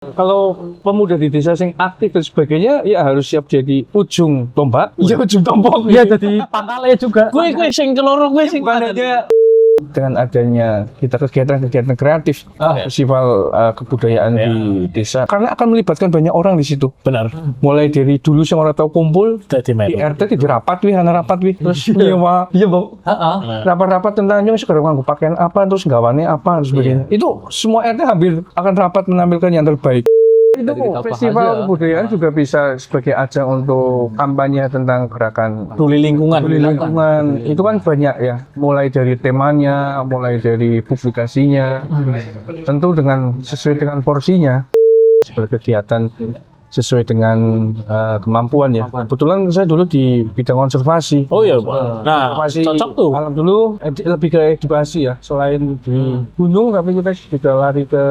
Kalau pemuda di desa sing aktif dan sebagainya, ya harus siap jadi ujung tombak. Iya, ujung tombak. Iya, jadi pangkalnya juga. Gue sing keloro, gue sing aja. Dengan adanya kita kegiatan-kegiatan kreatif, festival kebudayaan di desa, karena akan melibatkan banyak orang di situ. Benar. Mulai dari dulu yang orang tahu kumpul di RT di rapat terus nyewa, iya bang, rapat-rapat tentang sekarang nganggo pakaian apa, terus gawane apa, dan sebagainya. Itu semua RT hampir akan rapat menampilkan yang terbaik. Itu festival kebudayaan juga bisa sebagai ajang untuk kampanye tentang gerakan Peduli lingkungan. Itu kan banyak ya, mulai dari temanya, mulai dari publikasinya, tentu sesuai dengan porsinya, berkegiatan sesuai dengan kemampuan ya. Kebetulan saya dulu di bidang konservasi. Oh iya, Pak. Nah, cocok tuh. Alam dulu lebih ke edukasi ya, selain di gunung, tapi kita juga lari ke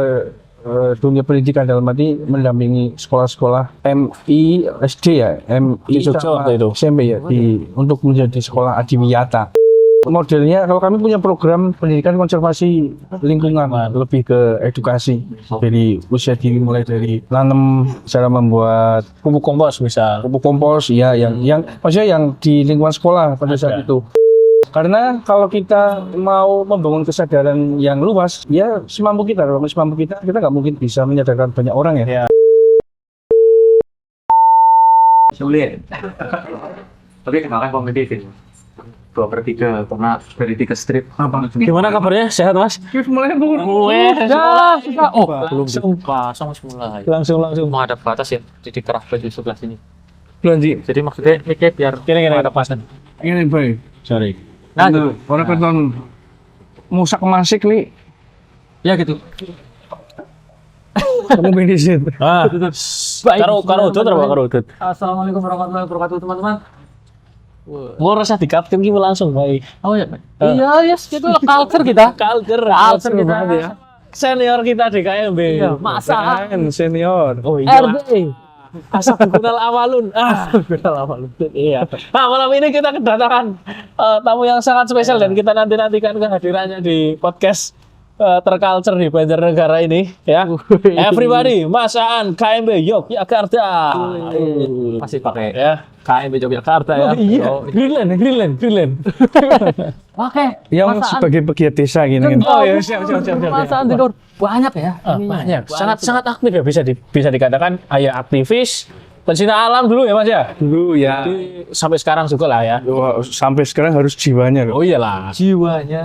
dunia pendidikan, dalam arti mendampingi sekolah-sekolah MI SD ya, MI sama SMP ya, untuk menjadi sekolah adiwiyata. Modelnya kalau kami punya program pendidikan konservasi lingkungan, lebih ke edukasi dari usia dini, mulai dari nanam, cara membuat pupuk kompos misal. Pupuk kompos ya, yang maksudnya yang di lingkungan sekolah pada saat itu. Karena kalau kita mau membangun kesadaran yang luas, ya semampu kita nggak mungkin bisa menyadarkan banyak orang ya. Sulit. Tapi kenalkan kompetitif. 2/3 karena dari 3 strip. Gimana kabarnya? Sehat, Mas? Mulai Belum mulai. Langsung. Mau ada batas ya, jadi kerah baju sebelah sini. Belanja. Jadi maksudnya mikir biar Gini. ada pasan. Ini baik. Sorry. Nah, orang keton musak masik nih. ya gitu. Kamu bensin. Karo udut. Assalamualaikum warahmatullahi wabarakatuh, teman-teman. Mau rasa di kapten gitu langsung, baik. Oh ya, Pak. Iya, yes, itu culture kita. Culture kita. Ya. Senior kita di KMB. Iya, masa senior. Oh iya. RD. Asal kenal awalun. Iya. Nah, malam ini kita kedatangan tamu yang sangat spesial dan kita nantikan kehadirannya di podcast terculture di Banjarnegara ini ya. Everybody, Mas Aan KMB Yogyakarta. Masih pakai Ya. KMB Yogyakarta ya. Iya. Greenland. Oke. Yang sebagai pegiat desa gini. Oh ya, siap. Masa tidur banyak ya? Banyak. Sangat aktif ya, bisa dikatakan ayah aktivis pencinta alam dulu ya, Mas ya. Dulu ya. Jadi, sampai sekarang juga lah ya. Wah, sampai sekarang harus jiwanya loh. Oh iyalah. Jiwanya.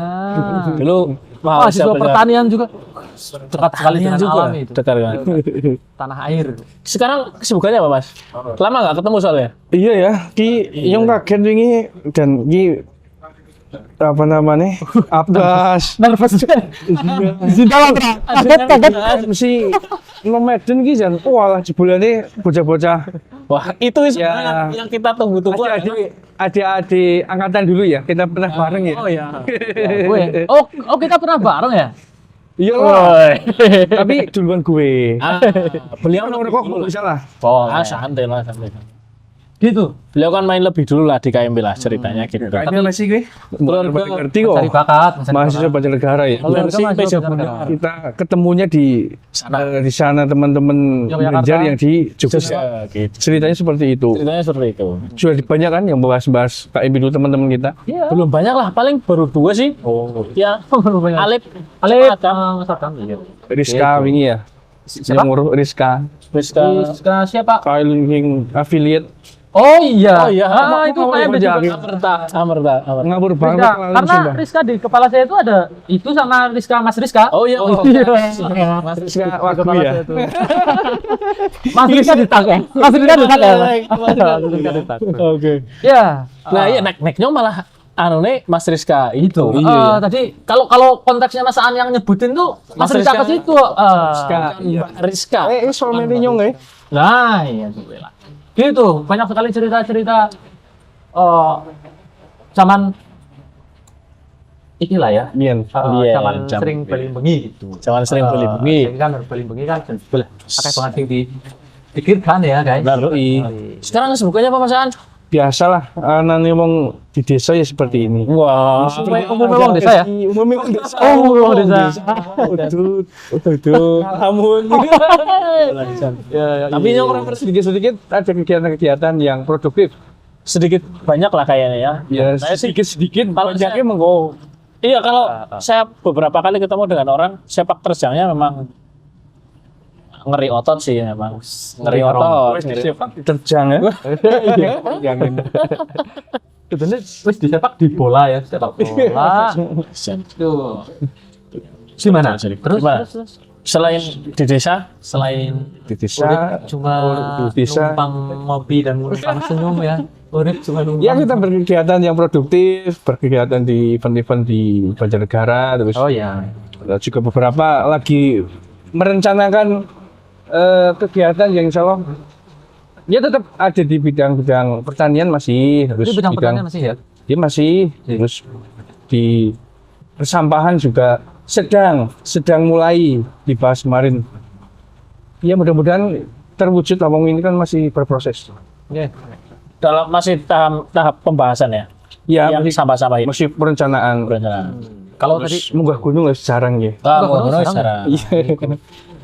Dulu Mahasiswa pertanian juga dekat sekali dengan juga. alam itu. Dekat kan. Tanah air. Sekarang kesibukannya apa, Mas? Lama nggak ketemu soalnya? Iya ya, yang kaget ini dan apa namanya? Abdas. Nervous juga. Kaget mesti Nomaden ki jan walah jebulane bocah-bocah. Wah, itu sebenarnya yang kita tunggu-tunggu. Adik-adik angkatan dulu ya, kita pernah bareng ya. Oh ya. Oh kita pernah bareng ya? Iya. Tapi duluan gue. Beliau Orang kok nggak salah. santai lah. Gitu. Beliau kan main lebih dulu lah di KMB lah ceritanya gitu. Ada masih gue. Keluarga Ngerti kok. Cari bakat. Mahasiswa Banjarnegara ya. Kita ketemunya di sana teman-teman belajar yang di Jogja. Gitu. Ceritanya seperti itu. Ceritanya seperti itu. Sudah banyak kan yang bahas KMB dulu teman-teman kita. Iya. Belum banyak lah, paling baru 2 sih. Oh. Ya, Alip Sadam. Rizka ini ya. Yang ngurus Rizka Siapa? Kailing affiliate. Oh iya. Itu KMB juga. Amerta. Ngabur banget. Karena Rizka di kepala saya itu ada itu sama Mas Rizka. Oh iya. Mas Rizka waktu ya. Mas Rizka ditak ya. Oke. Ya. Nah, iya naiknya malah Mas Rizka itu. Tadi kalau konteksnya Mas Aan yang nyebutin tuh Mas Rizka ke situ. Rizka. Soalnya nyong ya. Nah, iya lah. Gitu, banyak sekali cerita-cerita zaman inilah ya. Zaman sering beli bengi gitu. Zaman sering beli bengi. Beli bengi kan boleh pakai banget yang dipikirkan ya, guys. Sekarang kesibukannya apa, Mas Aan? biasalah anane wong di desa ya seperti ini. Wah, Umumnya wong desa ya? Umumnya wong desa. Oh, wong desa. Udut. Amun. Ya, Tapi yang orang sedikit-sedikit ada kegiatan-kegiatan yang produktif. sedikit banyak lah kayaknya ya. Ya, Saya sih sedikit-sedikit kalau banyaknya saya- menggo. iya kalau saya beberapa kali ketemu dengan orang sepak terjangnya memang ngeri otot sih memang. Ngeri otot. Terjang ya. Sebenarnya wis di sepak di bola ya, sepak bola. Tuh. Gimana? Terus, Gimana? terus. Selain di desa, Selain Di desa cuma di desa. numpang ngopi dan numpang senyum ya. Urip cuma numpang. Ya kita berkegiatan yang produktif, berkegiatan di event-event di Banjarnegara, terus Oh ya. juga beberapa lagi merencanakan kegiatan yang insya Allah ya tetap ada di bidang-bidang pertanian masih, terus Itu bidang pertanian masih ya? dia masih, terus di persampahan juga sedang mulai dibahas kemarin. Ya mudah-mudahan terwujud lah, wong ini kan masih berproses. Oke. dalam masih tahap pembahasan ya. Ya Yang masih, sampah-sampah ini. masih perencanaan. Kalau tadi Terus munggah gunung lah jarang ya. Secara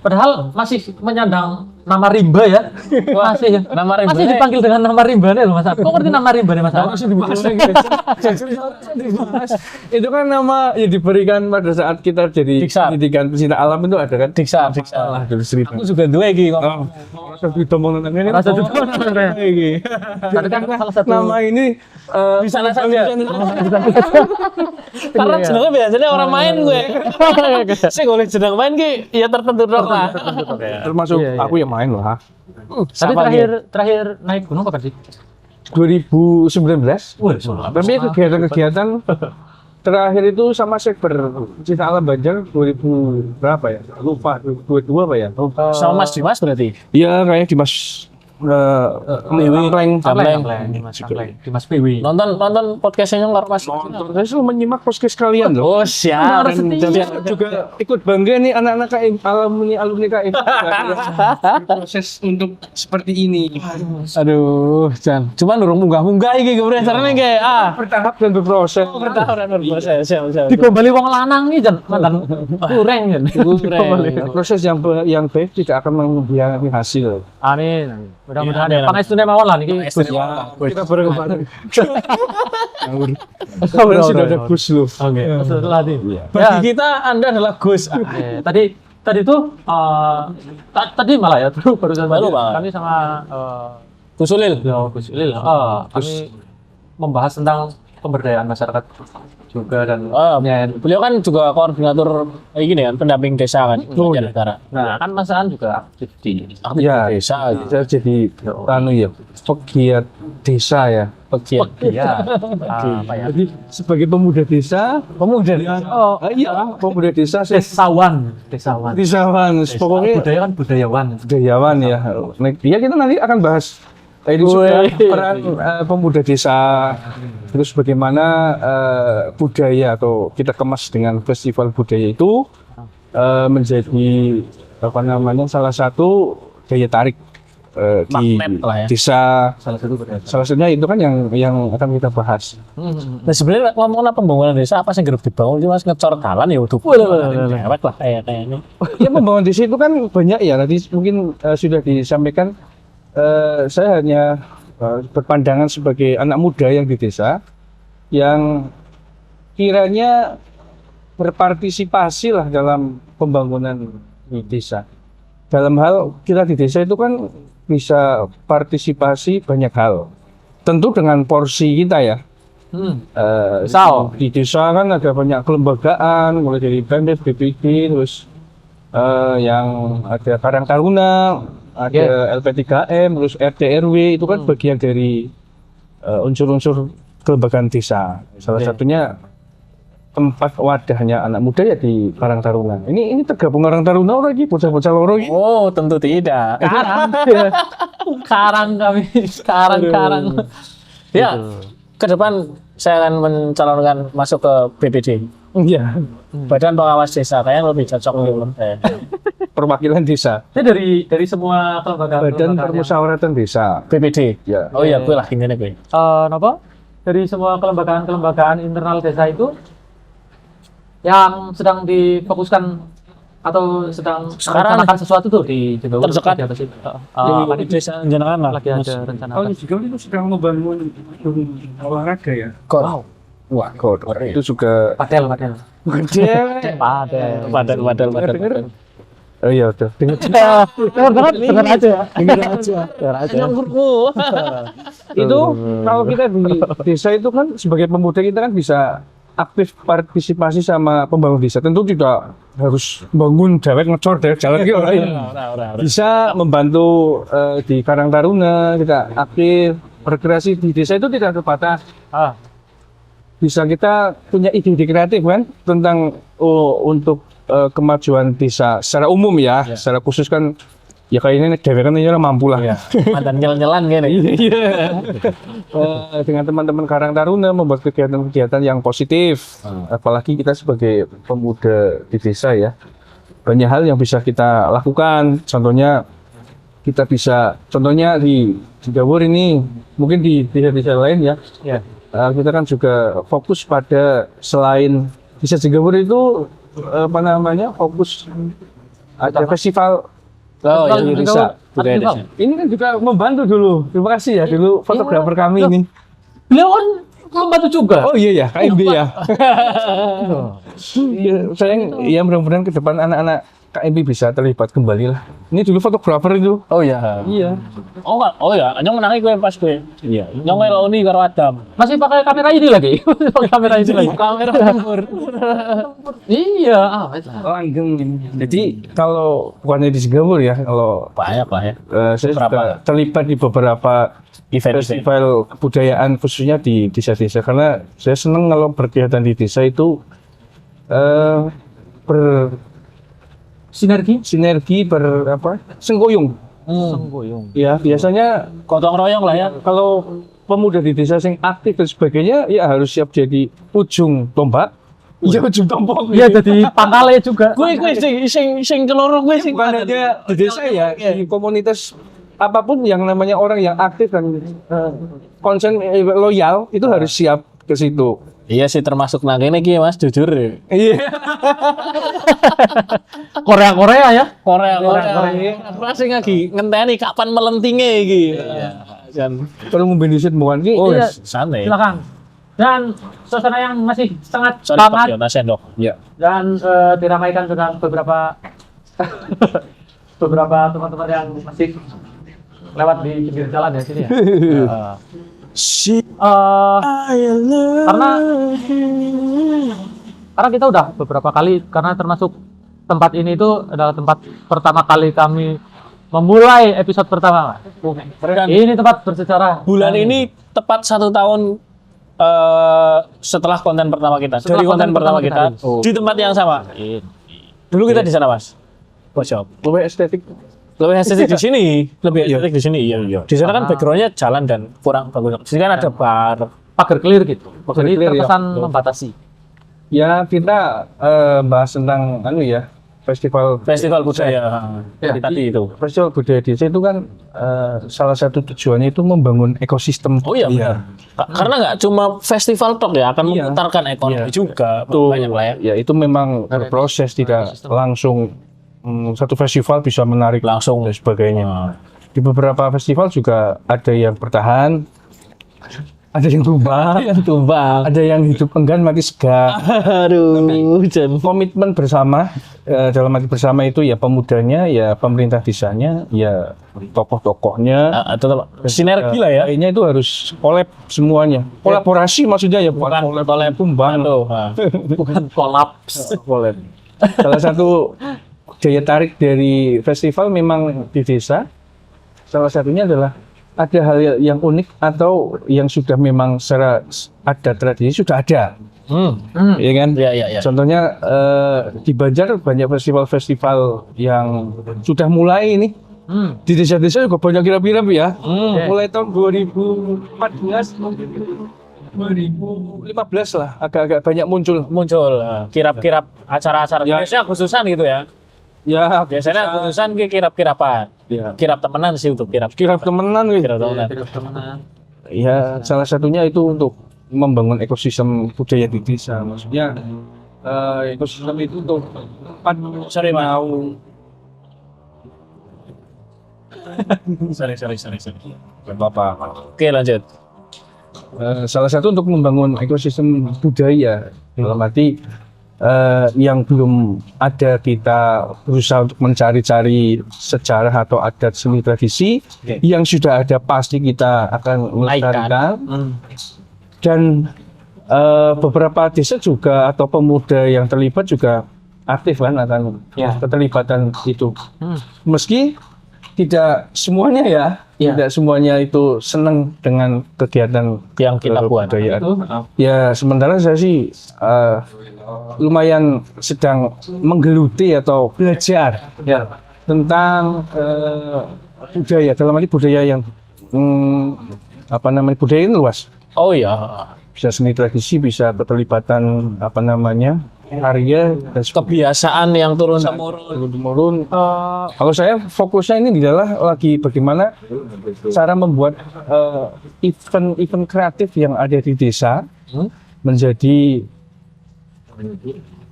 padahal masih menyandang nama rimba ya. Masih ya. Nama rimba Masih nih. dipanggil dengan nama rimbanya loh Mas. Kok ngerti nama rimbanya Mas? Harusnya dibahas lagi. Dibahas. Itu kan nama yang diberikan pada saat kita jadi Diksar. pendidikan pecinta alam itu ada kan? Diksar. Lah dari cerita. Aku juga dua iki kok. Oh, rasa ditomong tentang ini. Rasa ditomong tentang ini. Tadi kan salah satu Nama ini Di sana saja. Karena jenengnya biasanya orang main gue. Sing oleh jeneng main ki ya tertentu dong lah. termasuk Iya, iya. aku yang main loh. Tadi Sama terakhir naik gunung kapan sih? 2019. Wah, Tapi kegiatan-kegiatan terakhir itu sama Sekber Pecinta Alam Banjar 2000 berapa ya? Lupa 2022 apa ya? Lupa. Sama Mas Dimas berarti. Iya kayaknya Dimas Amleng. Dimas PW. Nonton podcastnya nggak Mas. Nonton. Saya selalu menyimak podcast kalian loh. Oh siap. Dan juga ikut bangga nih anak-anak KM, alumni KM. Proses untuk seperti ini. Aduh, Jan. Cuman urung munggah-munggah iki kemudian caranya kayak Bertahap dan berproses. bertahan berproses. Siap. Dikombali wong lanang nih Jan, mantan kurang Jan. Proses yang baik tidak akan mengkhianati hasil. Amin. Mudah-mudahan Iya, ya. Pangestune mawon lah niki. Ya, kita bareng-bareng. Kan sudah ada Gus loh. Oke. Setelah itu. Bagi kita Anda adalah Gus. Tadi tuh tadi malah ya tuh barusan Baru, tadi Bang. kami sama Gus Ulil. Gus Ulil kami membahas tentang pemberdayaan masyarakat juga dan Beliau kan juga koordinator gini kan, pendamping desa kan, Banjarnegara. nah kan Mas Aan juga aktif di Ya, Desa. saya jadi pegiat desa ya. Pegiat. ya apa ya Jadi sebagai pemuda desa, pemuda desa, desawan desawan, pokoknya budaya kan budayawan budayawan ya. Ya kita nanti akan bahas ini juga peran pemuda desa, terus bagaimana budaya atau kita kemas dengan festival budaya itu menjadi apa namanya salah satu daya tarik di Magnet lah ya. desa. salah satu budaya Salah satunya itu kan yang akan kita bahas. Nah sebenarnya ngomongin pembangunan desa apa sih yang dibangun cuma ngecor dalan ya udah. Dewek lah kayaknya. Ya pembangunan desa itu kan banyak ya. Tadi mungkin sudah disampaikan. Saya hanya berpandangan sebagai anak muda yang di desa yang kiranya berpartisipasi lah dalam pembangunan di desa. Dalam hal kita di desa itu kan bisa partisipasi banyak hal. Tentu dengan porsi kita ya. Misal? Di desa kan ada banyak kelembagaan, mulai dari BEMDES, BPD, terus yang ada Karang Taruna, ada LP3M, terus RT RW itu kan bagian dari unsur-unsur kelembagaan desa. Salah satunya tempat wadahnya anak muda ya di Karang Taruna. Ini tergabung Karang Taruna lagi, bocah-bocah loro iki. Oh tentu tidak. Karang kami karang Ya ke depan saya akan mencalonkan masuk ke BPD. Iya. Badan Pengawas Desa kayaknya lebih cocok gitu. perwakilan desa. Ini dari semua kelembagaan Badan Permusyawaratan Desa. BPD. Ya. Oh iya, gue lah ini gue. Napa? Dari semua kelembagaan internal desa itu yang sedang difokuskan atau sedang Sekarang merencanakan sesuatu tuh di Jember terdekat di atas itu. Di desa jenengan lah. Lagi ada rencana Oh, apa? juga itu sedang membangun olahraga ya. Wow. Wah, kok itu juga Padel. Padel. Oh iya, udah. Dengar Dengar aja. Yang kurku. itu kalau kita di desa itu kan sebagai pemuda kita kan bisa aktif partisipasi sama pembangun desa. Tentu tidak harus bangun dewek ngecor dewek jalan gitu. Bisa membantu di Karang Taruna, kita aktif berkreasi di desa itu tidak terbatas. Bisa kita punya ide-ide kreatif kan tentang untuk kemajuan desa secara umum ya, secara khusus kan ya kayaknya dewek kan ini mampu lah. Mantan nyelan gini. Dengan teman-teman Karang Taruna membuat kegiatan-kegiatan yang positif. Apalagi kita sebagai pemuda di desa ya, banyak hal yang bisa kita lakukan. Contohnya kita bisa, contohnya di Gawur ini, mungkin di desa-desa lain ya. Kita kan juga fokus pada selain desa Jigawur itu apa namanya fokus ada festival. Oh iya, desa. Ini kan juga membantu dulu. Terima kasih ya dulu fotografer kami ini. Beliau kan membantu juga. Oh iya ya, KMB ya. Saya ya mudah-mudahan ke depan anak-anak KMB bisa terlibat kembali lah. Ini dulu fotografer itu. Oh iya. Iya. Oh ya, nyong menangi gue pas gue. Iya. Nyong ngeloni karo Adam. Masih pakai kamera ini lagi. Kamera ini lagi. Kamera timur. Iya, Langgeng ini. Jadi kalau bukannya di Singapura ya, kalau Banyak lah ya. saya juga terlibat di beberapa festival kebudayaan khususnya di desa-desa karena saya senang kalau berkegiatan di desa itu sinergi senggoyong. Ya biasanya Gotong royong lah ya. kalau pemuda di desa yang aktif dan sebagainya ya harus siap jadi ujung tombak. Iya ujung tombak. Iya jadi pangkalnya juga. Gue sing keloro gue sing Bukan aja di desa ya, di komunitas apapun yang namanya orang yang aktif dan konsen loyal itu harus siap ke situ. Iya sih termasuk nang kene iki Mas, jujur. Iya. Korea ya. Korea. Masih lagi ngenteni kapan melentinge iki. Jan. Kalau membensin bukan ki. Oh, Iya. santai. Silakan. Dan suasana yang masih sangat Sorry, hangat Pak Jonas Sendok. Ya. dan diramaikan dengan beberapa teman-teman yang masih lewat di pinggir jalan ya sini ya. Karena kita udah beberapa kali, karena termasuk tempat ini itu adalah tempat pertama kali kami memulai episode pertama. Ini tempat bersejarah. Bulan ini tepat 1 tahun setelah konten pertama kita. Setelah Dari konten konten pertama pertama kita di tempat yang sama. Dulu kita di sana, Mas. Workshop. Lebih estetik. Lebih estetik di sini, lebih estetik di sini. Iya. Di sana kan backgroundnya jalan dan kurang bagus. Di sini kan ada bar. Pagar clear gitu. Pagar Jadi clear, ya. terkesan membatasi. Ya kita bahas tentang festival budaya. Ya, Tadi itu. Festival budaya desa itu kan salah satu tujuannya itu membangun ekosistem. Oh iya benar. Karena nggak cuma festival tok ya, akan Iya. memutarkan ekonomi Iya. juga. Itu Banyak lah ya. ya itu memang berproses, tidak langsung satu festival bisa menarik Langsung. dan sebagainya. Di beberapa festival juga ada yang bertahan, ada yang tumbang, ada yang hidup enggan mati segar. Aduh, Jan. Komitmen bersama, dalam arti bersama itu ya pemudanya, ya pemerintah desanya, ya tokoh-tokohnya. Tetap sinergi lah ya. Kayaknya itu harus collab semuanya. Kolaborasi maksudnya ya, bukan collab tumbang. Aduh, Bukan kolaps. Collab. Salah satu daya tarik dari festival memang di desa, salah satunya adalah ada hal yang unik atau yang sudah memang secara ada tradisi sudah ada. Iya kan? Iya. Contohnya di Banjar banyak festival-festival yang sudah mulai ini. Di desa-desa juga banyak kira-kira ya. Mulai tahun 2014, 2015 lah agak-agak banyak muncul. Muncul kirap-kirap acara-acara Ya. biasanya khususan gitu ya. Ya, Biasanya jurusan ki kirap-kirapan. ya. Kirap temenan sih untuk kirap. Kira temenan gitu. Kirap temenan. Teman-teman. Ya, salah satunya itu untuk membangun ekosistem budaya di desa. Maksudnya ekosistem itu untuk tempat Sorry, Mas. mau Sorry. Gak apa-apa. Oke, lanjut. Salah satu untuk membangun ekosistem budaya dalam arti yang belum ada kita berusaha untuk mencari-cari sejarah atau adat seni tradisi. Oke. Yang sudah ada pasti kita akan melestarikan. Dan beberapa desa juga atau pemuda yang terlibat juga aktif kan akan keterlibatan itu. Meski tidak semuanya ya, tidak semuanya itu senang dengan kegiatan Yang kita buat. kebudayaan. Ya sementara saya sih lumayan sedang menggeluti atau belajar tentang budaya, dalam arti budaya yang budaya ini luas. Oh iya. Bisa seni tradisi, bisa keterlibatan karya dan Kebiasaan yang turun temurun. turun. Kalau saya fokusnya ini adalah lagi bagaimana cara membuat event kreatif yang ada di desa menjadi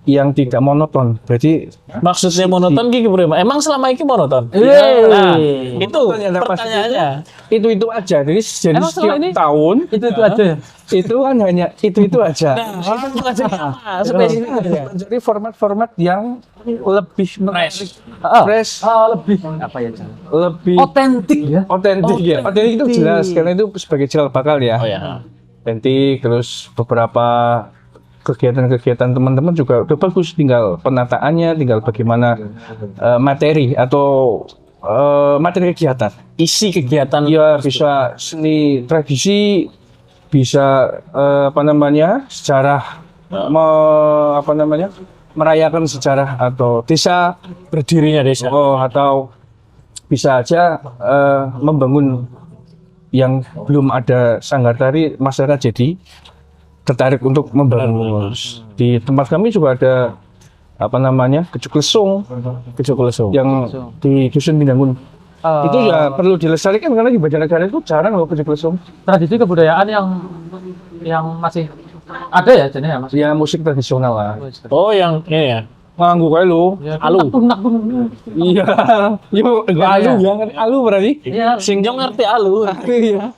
yang tidak monoton. Berarti Maksudnya monoton ki gimana? Emang selama ini monoton? Yeay. Nah, itu Pertanyaan apa? pertanyaannya. itu aja. Jadi Emang setiap selama ini tahun Itu aja ya. itu kan hanya itu aja. Nah, itu aja spesifiknya. Menjadi format-format yang lebih menarik, fresh, Lebih apa ya? lebih Otentik ya. otentik ya. Otentik itu jelas karena itu sebagai cikal bakal ya. Oh ya. Otentik, terus beberapa kegiatan-kegiatan teman-teman juga udah bagus, tinggal penataannya, tinggal bagaimana materi atau materi kegiatan. Isi kegiatan Ya bisa seni tradisi, bisa sejarah, merayakan sejarah atau desa, berdirinya desa. atau bisa aja membangun yang belum ada sanggar tari, masyarakat jadi tertarik untuk membangun. Di tempat kami juga ada Kejuk Lesung yang di Dusun Binangun. Itu ya perlu dilestarikan karena di Banjarnegara itu jarang loh Kejuk Lesung. Tradisi kebudayaan yang masih ada ya jenisnya Mas. Ya musik tradisional lah. Oh yang ini ya. Nganggu kayak lu. Alu. Iya. Yo alu ya, alu berarti. Iya. Sing jong ngerti alu. Iya.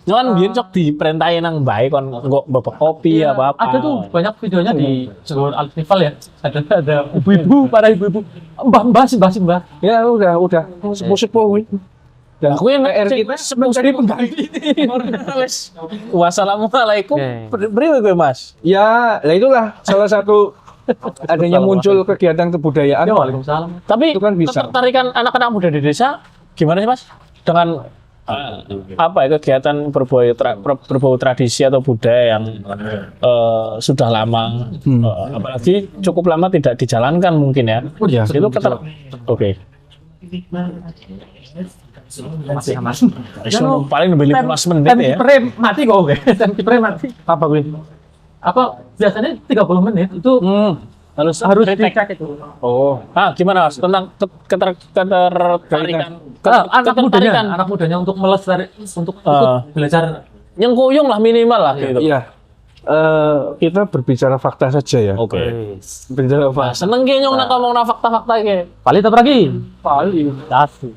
Cuman biar cok diperintahin nang baik kon nggak bapak kopi apa apa. Ada tuh banyak videonya di jalur Al Festival ya. Ada ibu-ibu, para ibu-ibu, mbah. Ya udah. Sepuh-sepuh kuwi. Dan Aku yang PR kita mencari pengganti ini. Wassalamualaikum. Beri gue Mas. Ya, lah itulah salah satu adanya muncul kegiatan kebudayaan. Ya, waalaikumsalam. Tapi Itu kan bisa. ketertarikan anak-anak muda di desa gimana sih Mas? Dengan kegiatan berbau tradisi atau budaya yang sudah lama, apalagi cukup lama tidak dijalankan mungkin ya. Ya. Itu Oke. Masih aman. Paling lebih 15 menit ya. Tempe mati kok, oke. Tempe mati. Apa gue? Apa biasanya 30 menit itu harus dicek itu. Oh, Gimana Mas tentang ketertarikan anak mudanya untuk ikut belajar nyengkuyung lah minimal lah gitu. iya. Kita berbicara fakta saja ya. Oke. Berbicara Nah, fakta. seneng ki nyong nak ngomong fakta-fakta ki. Paling tetap lagi. Dasi.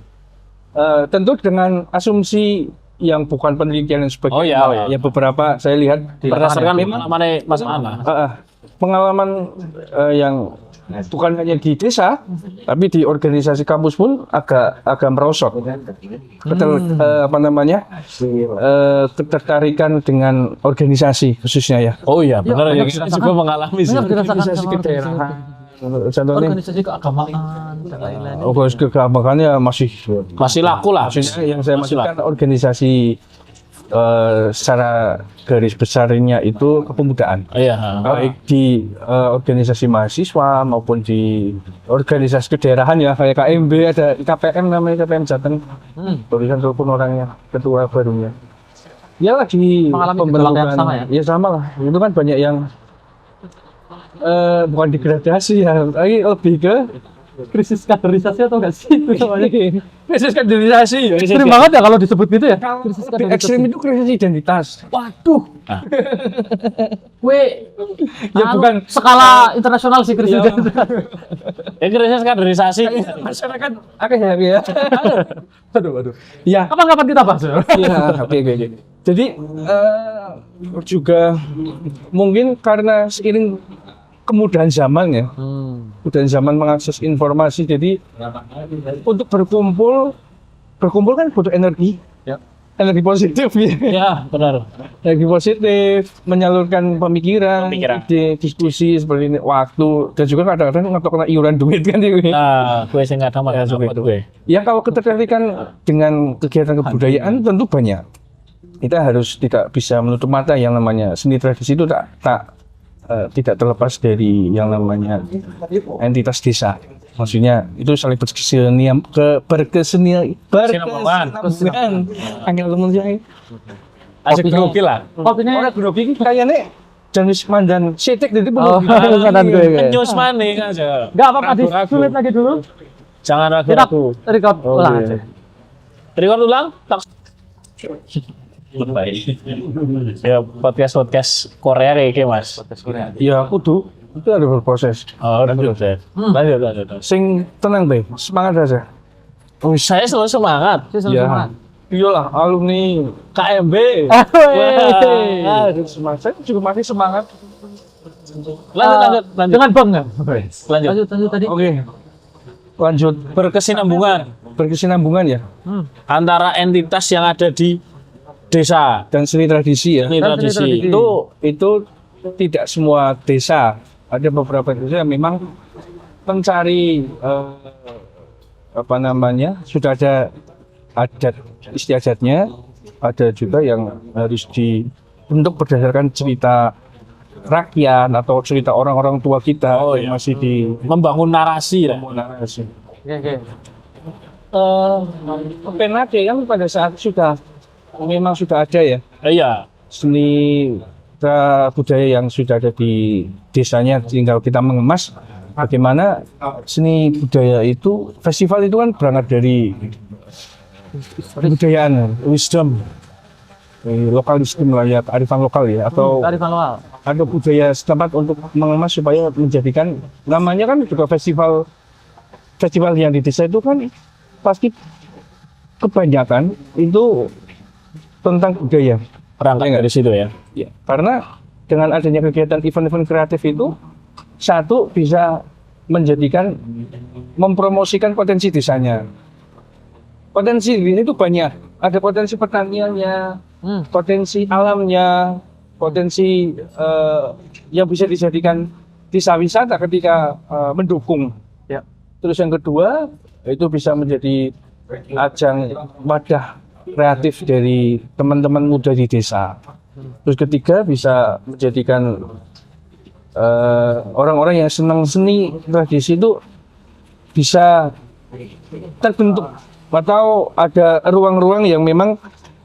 Tentu dengan asumsi yang bukan penelitian dan sebagainya. Oh iya. Ya beberapa saya lihat Berdasarkan memang pengalaman Mas Ana. pengalaman yang bukan hanya di desa, tapi di organisasi kampus pun agak merosot. Ketertarikan dengan organisasi khususnya ya. Oh iya, benar ya. banyak Kita dirasakan. juga mengalami sih. Banyak dirasakan Organisasi sama kedaerahan. Contohnya, organisasi keagamaan dan lain-lain. organisasi keagamaan masih Masih laku lah. maksudnya yang saya Masih maksudkan organisasi secara garis besarnya itu kepemudaan. Iya. Baik di organisasi mahasiswa maupun di organisasi kedaerahan ya kayak KMB ada KPM namanya KPM Jateng. Berikan telepon orangnya ketua barunya. Ya lagi Mengalami gejolak yang sama ya? Ya sama lah. Itu kan banyak yang bukan degradasi ya, tapi lebih ke krisis kaderisasi atau enggak sih itu namanya? Krisis kaderisasi. Ekstrim banget ya kalau disebut gitu ya. Kalau Krisis lebih ekstrim itu krisis identitas. Waduh. Gue Ya, bukan. skala internasional sih krisis identitas. Krisis kaderisasi. Masyarakat akeh ya. Aduh. Ya, Kapan-kapan kita bahas ya? iya, oke. Jadi juga mungkin karena seiring kemudahan zaman ya, kemudahan zaman mengakses informasi, jadi untuk berkumpul kan butuh energi, Ya. energi positif ya. Ya, benar. Energi positif, menyalurkan pemikiran, Pemikiran. ide, diskusi seperti ini, waktu, dan juga kadang-kadang ngetok kena iuran duit kan ya. Nah, gue sih nggak ada masalah sama gue. Ya kalau ketertarikan dengan kegiatan kebudayaan tentu banyak. Kita harus tidak bisa menutup mata yang namanya seni tradisi itu tidak terlepas dari yang namanya entitas desa. Maksudnya itu saling berkesinambungan. Angel temen saya. Asik grogi lah. Kopinya Orang grogi kayaknya jenis mandan setek jadi Oh, mandan gue. Kenyus maning aja. Enggak apa-apa, Ragu-ragu. sulit lagi dulu. Jangan Kita ragu-ragu. record ulang aja. Record ulang. Ya, podcast Korea kayak gitu, Mas. Ya kudu itu ada berproses. Oh, lanjut. Lanjut. Sing tenang deh, semangat aja. Saya selalu semangat. Saya selalu Ya. semangat. Iyalah alumni KMB. Wah, semangat. Saya juga masih semangat. Lanjut. Dengan bangga. Lanjut. Lanjut tadi. Oke. Lanjut berkesinambungan ya Antara entitas yang ada di desa dan seni tradisi ya. ini tradisi. Itu tidak semua desa. Ada beberapa desa yang memang mencari sudah ada adat istiadatnya, ada juga yang harus dibentuk berdasarkan cerita rakyat atau cerita orang-orang tua kita yang masih di Membangun narasi lah. narasi. Oke. Penade kan pada saat memang sudah ada ya Iya. seni budaya yang sudah ada di desanya, tinggal kita mengemas bagaimana seni budaya itu. Festival itu kan berangkat dari kebudayaan, wisdom, lokal wisdom lah ya, kearifan lokal ya, atau Dari manual. ada budaya setempat untuk mengemas supaya menjadikan namanya kan juga festival yang di desa itu kan pasti kebanyakan itu tentang budaya. Berangkat Iya nggak? dari situ ya. Ya, karena dengan adanya kegiatan event-event kreatif itu, satu bisa mempromosikan potensi desanya. Potensi ini itu banyak. Ada potensi pertaniannya, potensi alamnya, potensi yang bisa dijadikan desa wisata ketika mendukung. Ya. Terus yang kedua, itu bisa menjadi ajang wadah kreatif dari teman-teman muda di desa. Terus ketiga bisa menjadikan orang-orang yang senang seni tradisi itu bisa terbentuk atau ada ruang-ruang yang memang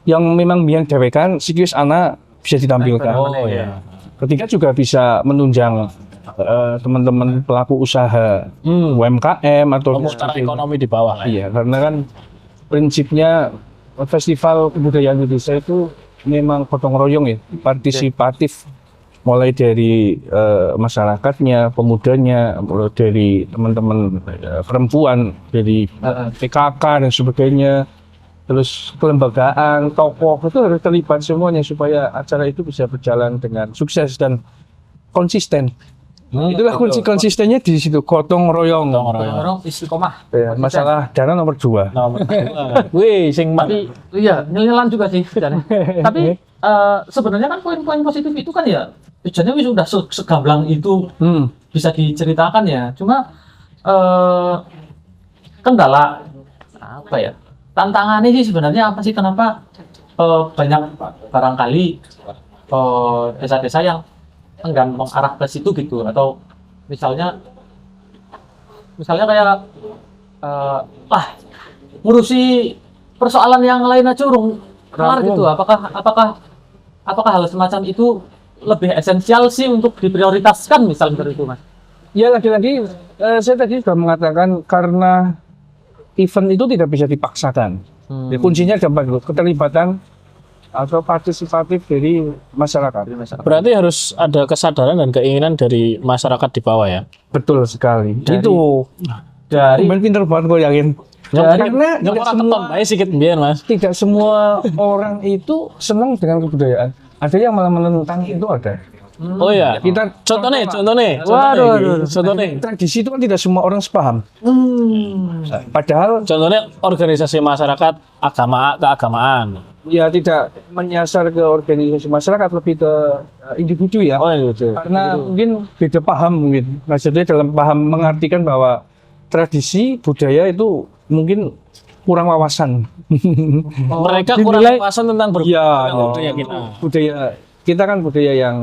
biang dewekan sikis anak bisa ditampilkan. Oh iya. Ketiga juga bisa menunjang teman-teman pelaku usaha UMKM atau Memutar ekonomi di bawah lah. Iya, karena kan prinsipnya festival kebudayaan Indonesia itu memang gotong royong ya, partisipatif, mulai dari masyarakatnya, pemudanya, mulai dari teman-teman perempuan, dari PKK dan sebagainya, terus kelembagaan, tokoh itu harus terlibat semuanya supaya acara itu bisa berjalan dengan sukses dan konsisten. Itulah kunci konsistennya di situ, gotong royong. Orang istiqomah. Ya, masalah dana nomor 2. Wih, sing Tapi iya, nyelilan juga sih. Tapi sebenarnya kan poin-poin positif itu kan ya tujuannya wis sudah segamblang itu bisa diceritakan ya. Cuma kendala apa ya? Tantangannya sih sebenarnya apa sih, kenapa banyak barangkali desa-desa yang enggan mengarah ke situ gitu, atau misalnya kayak ngurusi persoalan yang lain aja urung kelar gitu. Apakah hal semacam itu lebih esensial sih untuk diprioritaskan misalnya dari itu, Mas? Ya lagi-lagi saya tadi sudah mengatakan karena event itu tidak bisa dipaksakan. Ya, kuncinya gampang dulu, keterlibatan atau partisipatif dari masyarakat. Berarti harus ada kesadaran dan keinginan dari masyarakat di bawah ya. Betul sekali. Itu Dari main pinter banget gue yakin. Karena Nggak orang keton bae sikit mbiyen, Mas. tidak semua orang itu senang dengan kebudayaan. Ada yang malah menentang itu ada. Oh iya. Kita Contohnya. Waduh. Contohnya. Tradisi itu kan tidak semua orang sepaham. Padahal Contohnya organisasi masyarakat keagamaan. ya tidak menyasar ke organisasi masyarakat, lebih ke individu ya. Oh gitu. Karena mungkin beda paham mungkin. Maksudnya dalam paham mengartikan bahwa tradisi budaya itu mungkin kurang wawasan. Mereka kurang dinilai- wawasan tentang Iya, budaya kita. budaya kita kan budaya yang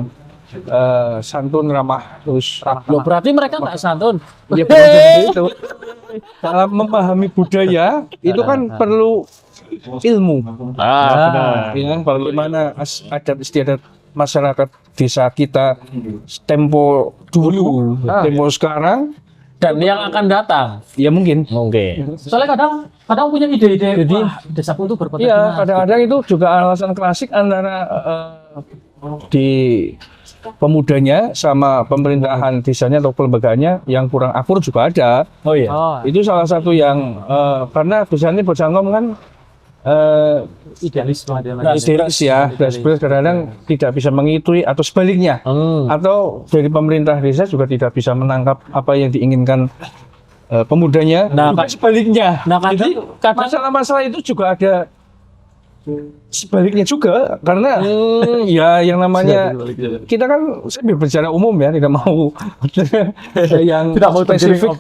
santun, ramah, terus Loh, berarti mereka nggak santun. ya bukan seperti itu. Dalam memahami budaya itu kan perlu ilmu. Benar. Ya, bagaimana adat istiadat masyarakat desa kita tempo dulu, tempo sekarang, Dan yang akan datang. ya mungkin. Mungkin. soalnya kadang punya ide-ide. Jadi, wah, desaku tuh berpotensi. Iya, kadang-kadang itu juga alasan klasik antara di pemudanya sama pemerintahan desanya atau kelembagaannya yang kurang akur juga ada. Oh iya. Itu salah satu yang karena biasanya Bojangkom kan Idealisme dia Nah, lagi. idealis ya, dan kadang-kadang tidak bisa mengikuti atau sebaliknya. Atau dari pemerintah desa juga tidak bisa menangkap apa yang diinginkan pemudanya. Nah, Juga sebaliknya. Nah, Jadi kadang masalah-masalah itu juga ada sebaliknya juga karena ya yang namanya kita kan saya berbicara umum ya, tidak mau yang Tidak mau spesifik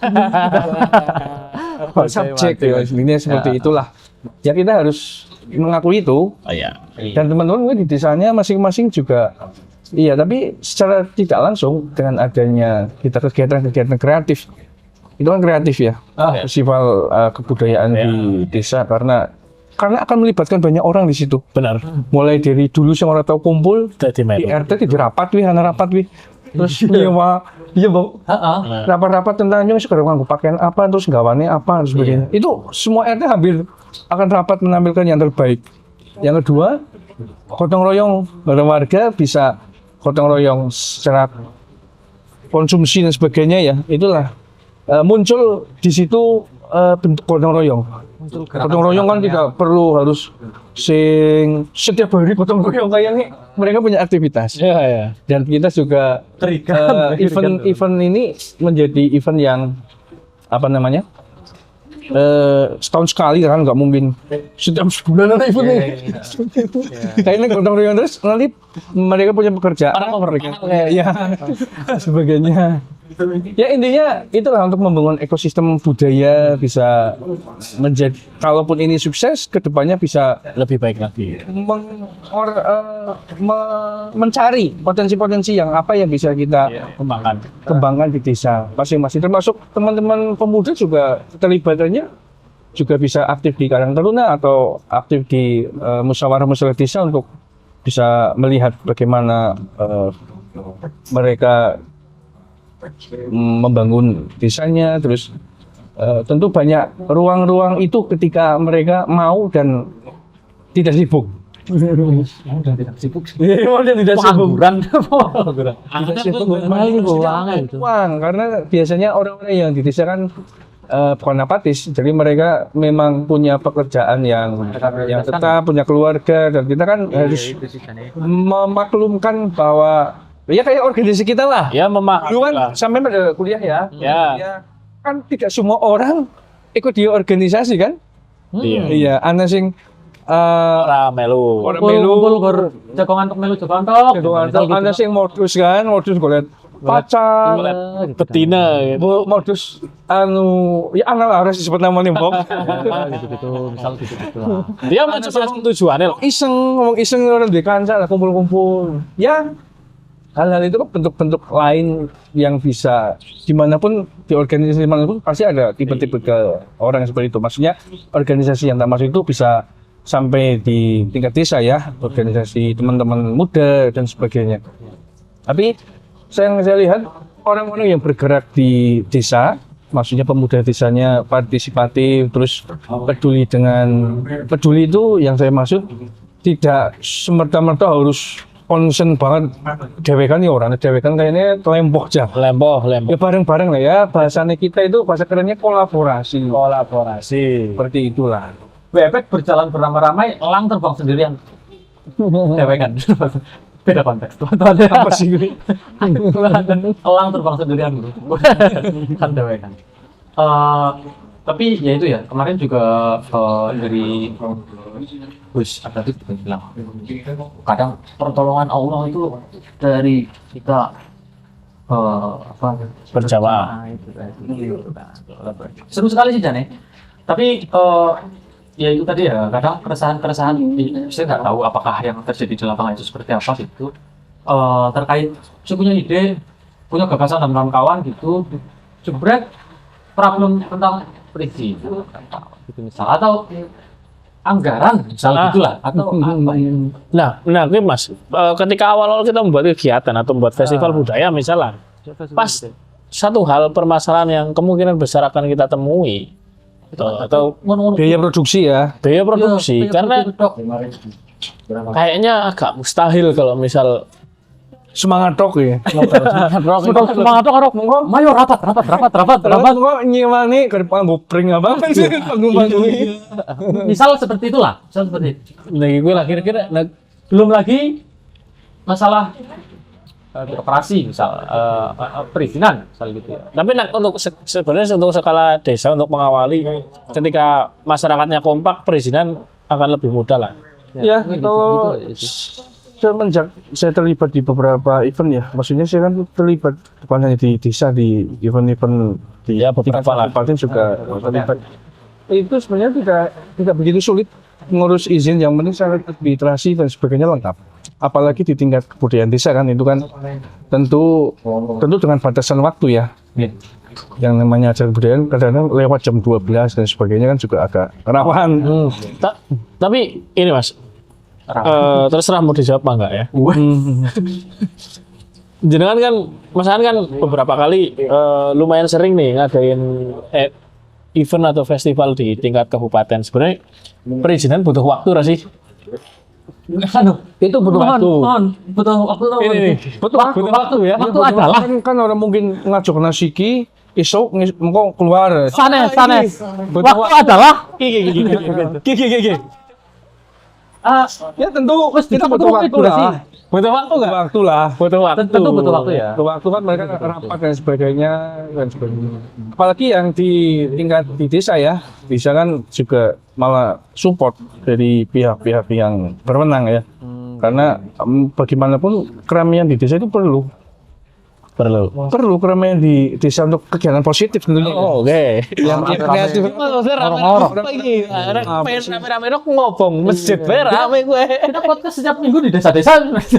Oke, subjek mantap. ya, sebenarnya seperti itulah. Ya kita harus mengakui itu. Oh iya. Dan teman-teman mungkin di desanya masing-masing juga iya, tapi secara tidak langsung dengan adanya kita kegiatan-kegiatan kreatif. Itu kan kreatif ya. Festival kebudayaan di desa karena akan melibatkan banyak orang di situ. Benar. Mulai dari dulu yang orang tahu kumpul Jadi di melu. RT di rapat wih, anak rapat wih. Terus iya bang, rapat-rapat tentang nyong sekarang nganggo pakaian apa, terus gawane apa, dan sebagainya. Itu semua RT hampir akan rapat menampilkan yang terbaik. Yang kedua, gotong royong warga bisa gotong royong secara konsumsi dan sebagainya ya. Itulah muncul di situ bentuk gotong royong. Gotong royong kan tidak perlu harus setiap hari gotong royong kayaknya mereka punya aktivitas. Iya, iya. Dan kita juga event ini menjadi event yang apa namanya setahun sekali kan, nggak mungkin setiap sebulan ada event ini. Kayaknya gotong royong terus nanti mereka punya pekerjaan, ya sebagainya. Ya intinya itulah untuk membangun ekosistem budaya bisa menjadi, kalaupun ini sukses, kedepannya bisa Lebih baik lagi. mencari potensi-potensi yang apa yang bisa kita kembangkan di desa masing-masing, termasuk teman-teman pemuda juga keterlibatannya juga bisa aktif di Karang Taruna atau aktif di musyawarah desa untuk bisa melihat bagaimana mereka membangun desanya. Terus tentu banyak ruang-ruang itu ketika mereka mau dan tidak sibuk. Tidak sibuk. Uang, karena biasanya orang-orang yang di desa kan bukan apatis, jadi mereka memang punya pekerjaan yang tetap, punya keluarga, dan kita kan harus memaklumkan bahwa ya kayak organisasi kita lah. Ya memahami Dulu kan lah. sampai pada kuliah ya. Ya. Kan tidak semua orang ikut di organisasi kan? Iya. Iya, ana sing Ora melu. orang melu, jagongan tok melu jagongan tok. ana sing modus kan, modus golek pacar, Betina gitu. modus ya ana lah harus disebut namanya Bob. Misal gitu. Dia macam-macam tujuannya loh. Ngomong iseng orang di kanca lah, kumpul-kumpul. Ya hal-hal itu kan bentuk-bentuk lain yang bisa dimanapun di organisasi manapun pasti ada tipe-tipe ke orang seperti itu. Maksudnya organisasi yang tak masuk itu bisa sampai di tingkat desa ya, organisasi teman-teman muda dan sebagainya. Tapi yang saya lihat orang-orang yang bergerak di desa, maksudnya pemuda desanya partisipatif, terus peduli itu yang saya maksud tidak semerta-merta harus konsen banget dewekan ya orang dewekan kayaknya lempoh aja. Lempoh. Ya bareng-bareng lah ya, bahasanya kita itu bahasa kerennya kolaborasi. Seperti itulah. Bebek berjalan beramai-ramai, elang terbang sendirian. Dewekan. Beda konteks, teman-teman. Apa sih ini? Elang terbang sendirian, bro. Kan dewekan. Tapi ya itu ya, kemarin juga dari Gus ada tuh juga bilang, kadang pertolongan Allah itu dari kita Berjamaah. Seru sekali sih Jane. Tapi ya itu tadi ya, kadang keresahan saya nggak tahu apakah yang terjadi di lapangan itu seperti apa gitu. Terkait saya punya ide, punya gagasan dan kawan-kawan gitu, jebret problem tentang perizinan gitu misal, atau anggaran misal gitulah, atau apa ya. Nah, ini Mas, ketika awal-awal kita membuat kegiatan atau membuat festival budaya misalnya, pas satu hal permasalahan yang kemungkinan besar akan kita temui atau Biaya produksi ya. biaya produksi, karena kayaknya agak mustahil kalau misal Semangat tok ya. semangat karo Mayo rapat. Kok nyewani ke depan gopring apa sih panggung-panggung ini. Misal seperti itulah, misal seperti itu. nah gue lah kira-kira Belum lagi masalah birokrasi misal, perizinan misal gitu ya. tapi untuk sebenarnya untuk skala desa untuk mengawali ketika masyarakatnya kompak perizinan akan lebih mudah lah. Ya, kalau semenjak saya terlibat di beberapa event ya, maksudnya saya kan terlibat bukan hanya di desa, di event-event di Ya, beberapa lah. kabupaten juga terlibat. Itu sebenarnya tidak begitu sulit ngurus izin, yang penting syarat administrasi dan sebagainya lengkap. Apalagi di tingkat kebudayaan desa kan itu kan tentu dengan batasan waktu ya. Yang namanya acara kebudayaan kadang-kadang lewat jam 12 dan sebagainya kan juga agak rawan. Tapi ini Mas, terserah mau dijawab apa enggak ya. Jenengan kan, Mas An kan beberapa kali lumayan sering nih ngadain event atau festival di tingkat kabupaten. Sebenarnya perizinan butuh waktu nggak sih? Itu butuh waktu. Butuh waktu. Ini nih, butuh waktu ya. Waktu adalah Kan orang mungkin ngajuk nasiki isuk engko keluar. sanes. Butuh Waktu adalah Gigi. Ya tentu kita butuh butuh waktu durasi. lah. Butuh waktu nggak? Waktu lah. Butuh waktu. tentu butuh waktu ya. Butuh waktu kan mereka rapat dan sebagainya. Apalagi yang di tingkat di desa ya, bisa kan juga malah support dari pihak-pihak yang berwenang ya. Karena bagaimanapun keramaian di desa itu perlu keramaian di desa untuk kegiatan positif tentunya. Oh, oke. Yang kreatif. Pengen rame-rame rok ngobong masjid rame gue. Kita podcast setiap minggu di desa-desa. Itu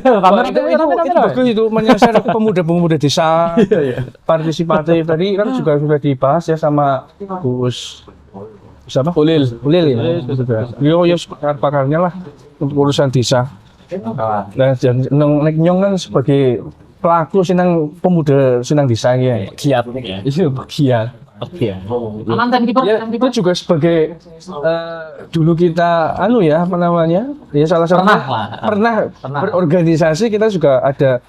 bagus itu menyasar pemuda-pemuda desa partisipatif. Tadi kan juga sudah dibahas ya sama Gus siapa? Ulil ya. Beliau ya pakarnya lah untuk urusan desa. Nah, Nek Nyong kan sebagai pelaku senang pemuda senang desa ya. Giat. Itu bagian. Oke. Mantan kiper, Ya, itu juga sebagai dulu kita apa namanya? Ya salah satu pernah berorganisasi, kita juga ada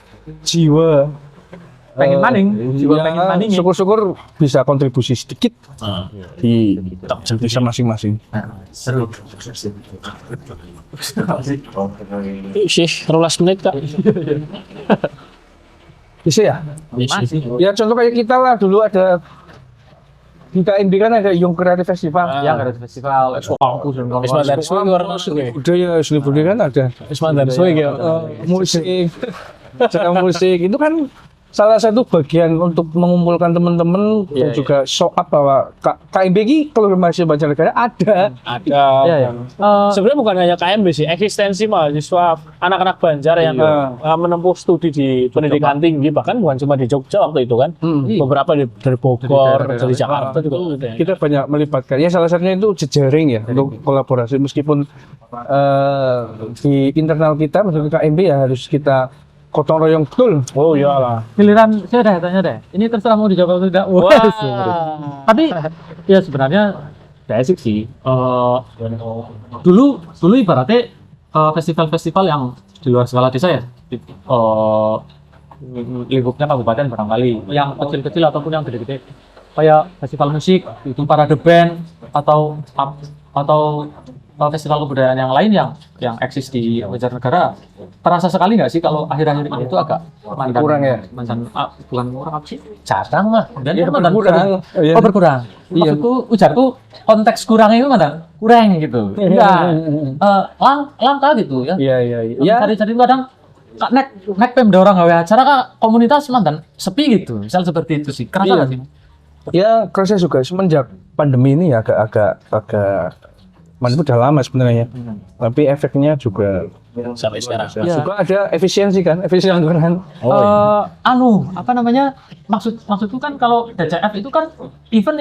jiwa pengen maning, syukur-syukur bisa kontribusi sedikit di desa masing-masing. Seru. Sih, 12 menit Kak. Bisa ya? Masih. Ya contoh kayak kita lah, dulu ada di KMB kan ada Young Creative Festival. Yang ada festival, kampus dan Isma dan Sui orang suwe. Budaya seni budaya kan ada. Isma dan Sui gitu. Musik, cara musik itu kan salah satu bagian untuk mengumpulkan teman-teman dan juga show up bahwa KMB ini kalau mahasiswa Banjarnegara ada. Ada. Sebenarnya bukan hanya KMB sih, eksistensi mahasiswa anak-anak Banjar yang menempuh studi di pendidikan tinggi, bahkan bukan cuma di Jogja waktu itu kan, beberapa dari Bogor, dari Jakarta juga ada. Kita banyak melibatkan. Ya salah satunya itu jejaring ya untuk kolaborasi, meskipun di internal kita maksudnya KMB ya harus kita gotong royong betul. Oh iyalah. Giliran saya deh tanya deh. Ini terserah mau dijawab atau tidak. Wah. Tapi ya sebenarnya basic sih. Dulu ibaratnya festival-festival yang di luar skala desa ya. Lingkupnya kabupaten barangkali. Yang kecil-kecil ataupun yang gede-gede. Kayak festival musik, itu parade band atau festival kebudayaan yang lain yang eksis di Banjarnegara. Terasa sekali nggak sih kalau akhir-akhir ini itu agak Kurang ya? Bukan kurang apa sih? Jarang lah. Dan Iya, mantan berkurang. Oh berkurang. Iya. Maksudku ujarku konteks kurangnya itu mantan kurang gitu. Enggak. Langka gitu ya. Iya. Cari-cari kadang nek pemda orang gawe acara kak komunitas mantan sepi gitu. Misal seperti itu sih. Kerasa Iya. nggak sih? Ya, kerasa juga semenjak pandemi ini ya agak itu udah lama sebenarnya. Tapi efeknya juga Sampai sekarang. Ya. juga ada efisiensi anggaran. Apa namanya? Maksudku kan kalau DCF itu kan event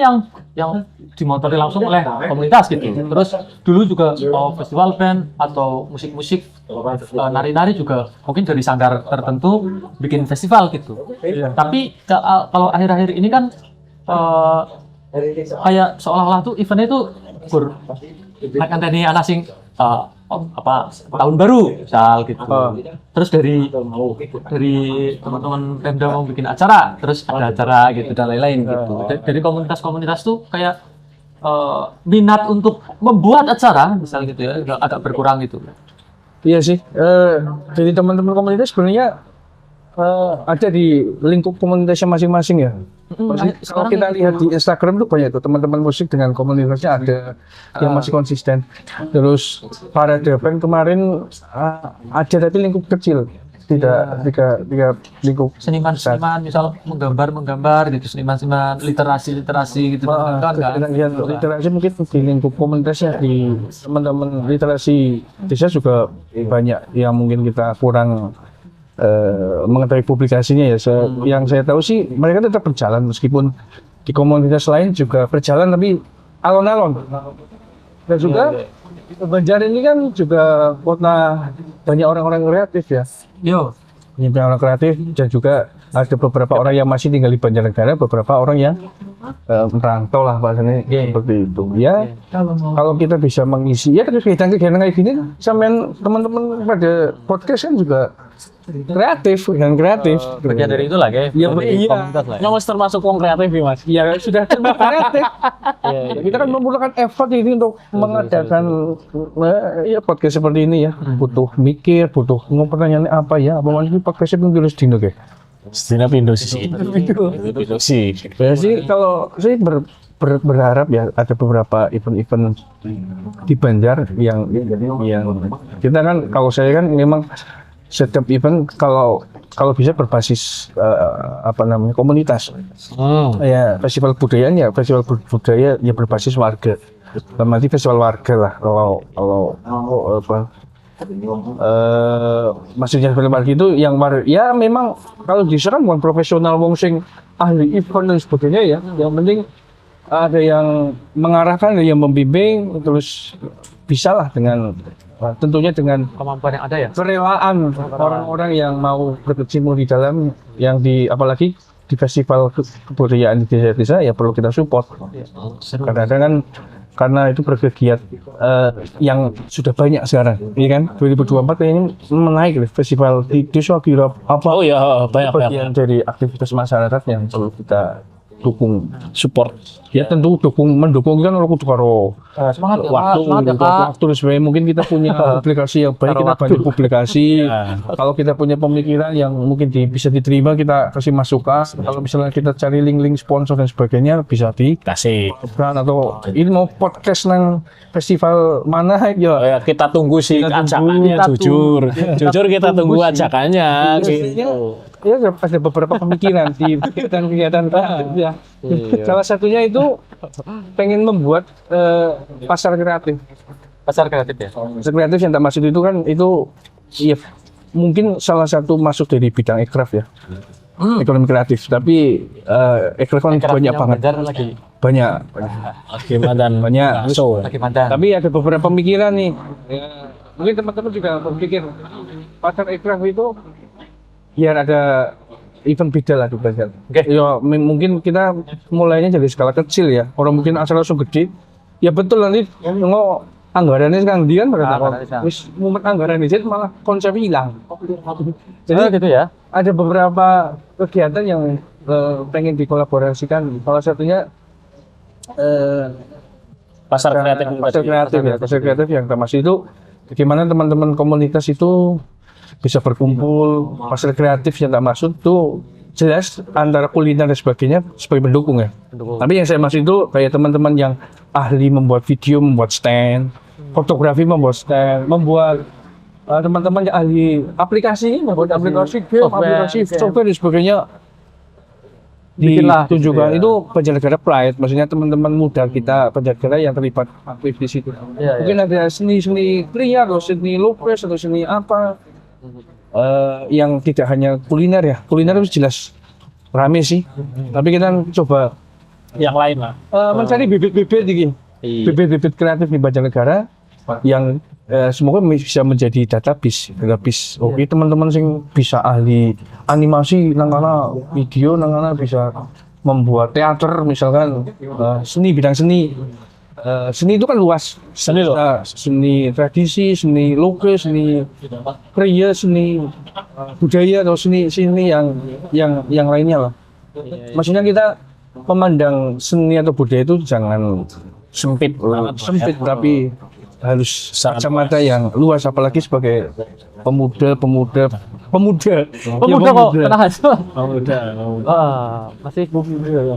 yang dimotori langsung oleh komunitas gitu. Terus dulu juga festival band atau musik-musik nari-nari juga mungkin dari sanggar tertentu bikin festival gitu. Tapi kalau akhir-akhir ini kan kayak seolah-olah tuh eventnya itu akan tadi anak sing tahun baru misal gitu. Terus dari teman-teman Pemda mau bikin acara, terus ada acara gitu dan lain-lain gitu. Dari komunitas-komunitas tuh kayak minat untuk membuat acara misal gitu ya agak berkurang gitu. Iya sih. Jadi teman-teman komunitas sebenarnya ada di lingkup komunitasnya masing-masing ya. Kalau kita lihat di Instagram tuh banyak tuh teman-teman musik dengan komunitasnya ada yang masih konsisten. Terus parade band kemarin ada tapi lingkup kecil, tidak lingkup Seniman-seniman misal menggambar gitu, seniman-seniman literasi gitu kan. Literasi mungkin di lingkup komunitasnya di teman-teman literasi desa juga banyak yang mungkin kita kurang mengetahui publikasinya ya. Yang saya tahu sih mereka tetap berjalan meskipun di komunitas lain juga berjalan tapi alon-alon. Dan juga Banjar ini kan juga kota banyak orang-orang kreatif ya. Yo. Banyak orang kreatif dan juga ada beberapa orang yang masih tinggal di Banjarnegara, beberapa orang yang merantau lah bahasanya seperti itu. Ya, kalau kita bisa mengisi ya kegiatan-kegiatan kayak gini, sampean teman-teman pada podcast kan juga kreatif. Bagian dari itu lah kayak. Iya, Komunitas lah. Yang termasuk wong kreatif ya Mas. Ya sudah kreatif. Kita kan membutuhkan effort ini untuk mengadakan ya podcast seperti ini ya. Butuh mikir, butuh pertanyaan apa ya? Apa maksudnya podcastnya pun tulis dino kayak. Sedina pindo sih. Pindo sih. Berarti kalau saya berharap ya ada beberapa event-event di Banjar yang kita kan kalau saya kan memang setiap event kalau bisa berbasis komunitas. Ya festival budaya ya berbasis warga. Berarti festival warga lah kalau maksudnya festival warga itu yang ya memang kalau diserang bukan profesional wong sing ahli event dan sebagainya ya. Yang penting ada yang mengarahkan, ada yang membimbing, terus bisalah dengan tentunya dengan Kemampuan yang ada ya. kerelaan orang-orang yang mau berkecimpung di dalam apalagi di festival kebudayaan di desa-desa ya perlu kita support. Kadang-kadang karena itu berkegiat yang sudah banyak sekarang, iya kan? 2024 kayaknya menaik festival di desa kira apa? Oh ya banyak. Bagian dari aktivitas masyarakat yang perlu kita dukung, Support. ya tentu mendukung kan orang kudu karo Semangat ya, waktu terus mungkin kita punya publikasi yang baik, kita banyak publikasi. Kalau kita punya pemikiran yang mungkin bisa diterima, kita kasih masukan. Kalau misalnya kita cari link-link sponsor dan sebagainya bisa Kasih. atau ini mau podcast nang festival mana Oh ya. ya, kita tunggu sih Kita ajakannya tunggu. jujur. Jujur kita tunggu sih. ajakannya Biasanya, gitu. ya ada beberapa pemikiran di kegiatan-kegiatan ya. Salah satunya itu pengen membuat pasar kreatif. Pasar kreatif ya. Pasar kreatif yang tak maksud itu kan itu ya mungkin salah satu masuk dari bidang ekraf ya. Ekonomi kreatif, tapi ekraf kan banyak banget. Lagi Banyak. Oke, mantan Banyak. lagi mandan. Tapi ada beberapa pemikiran nih. Ya, mungkin teman-teman juga berpikir pasar ekraf itu biar ada event beda lah di Banjar. Ya mungkin kita mulainya dari skala kecil ya. Orang mungkin asal langsung gede. Ya betul nanti nggak anggarannya sekarang dia kan wis mumet anggaran di malah konsep hilang. Jadi gitu ya. ada beberapa kegiatan yang pengen dikolaborasikan. Salah satunya Pasar kreatif. pasar kreatif yang termasuk itu bagaimana teman-teman komunitas itu bisa berkumpul. Pasar kreatif yang tak masuk itu jelas antara kuliner dan sebagainya sebagai pendukung ya. Tapi yang saya maksud itu kayak teman-teman yang ahli membuat video, membuat stand, fotografi membuat stand, membuat teman-teman yang ahli aplikasi, membuat aplikasi game, aplikasi software dan sebagainya Bikinlah ditunjukkan gitu ya. itu Banjarnegara Pride, maksudnya teman-teman muda kita Banjarnegara yang terlibat aktif di situ. Mungkin ada seni-seni pria atau seni lukis atau seni apa yang tidak hanya kuliner ya. Kuliner itu jelas rame sih, tapi kita coba Yang lain lah. mencari bibit-bibit gitu. Bibit-bibit kreatif di Banjarnegara yang semoga bisa menjadi database. Oke, teman-teman sing bisa ahli animasi nangana video nangana bisa membuat teater misalkan seni bidang seni. Seni itu kan luas. Seni loh. Seni tradisi, seni lukis, seni pria, seni budaya atau seni yang lainnya lah. Maksudnya kita memandang seni atau budaya itu jangan sempit tapi harus kacamata yang luas, apalagi sebagai pemuda Kok tenang aja. Pemuda. Masih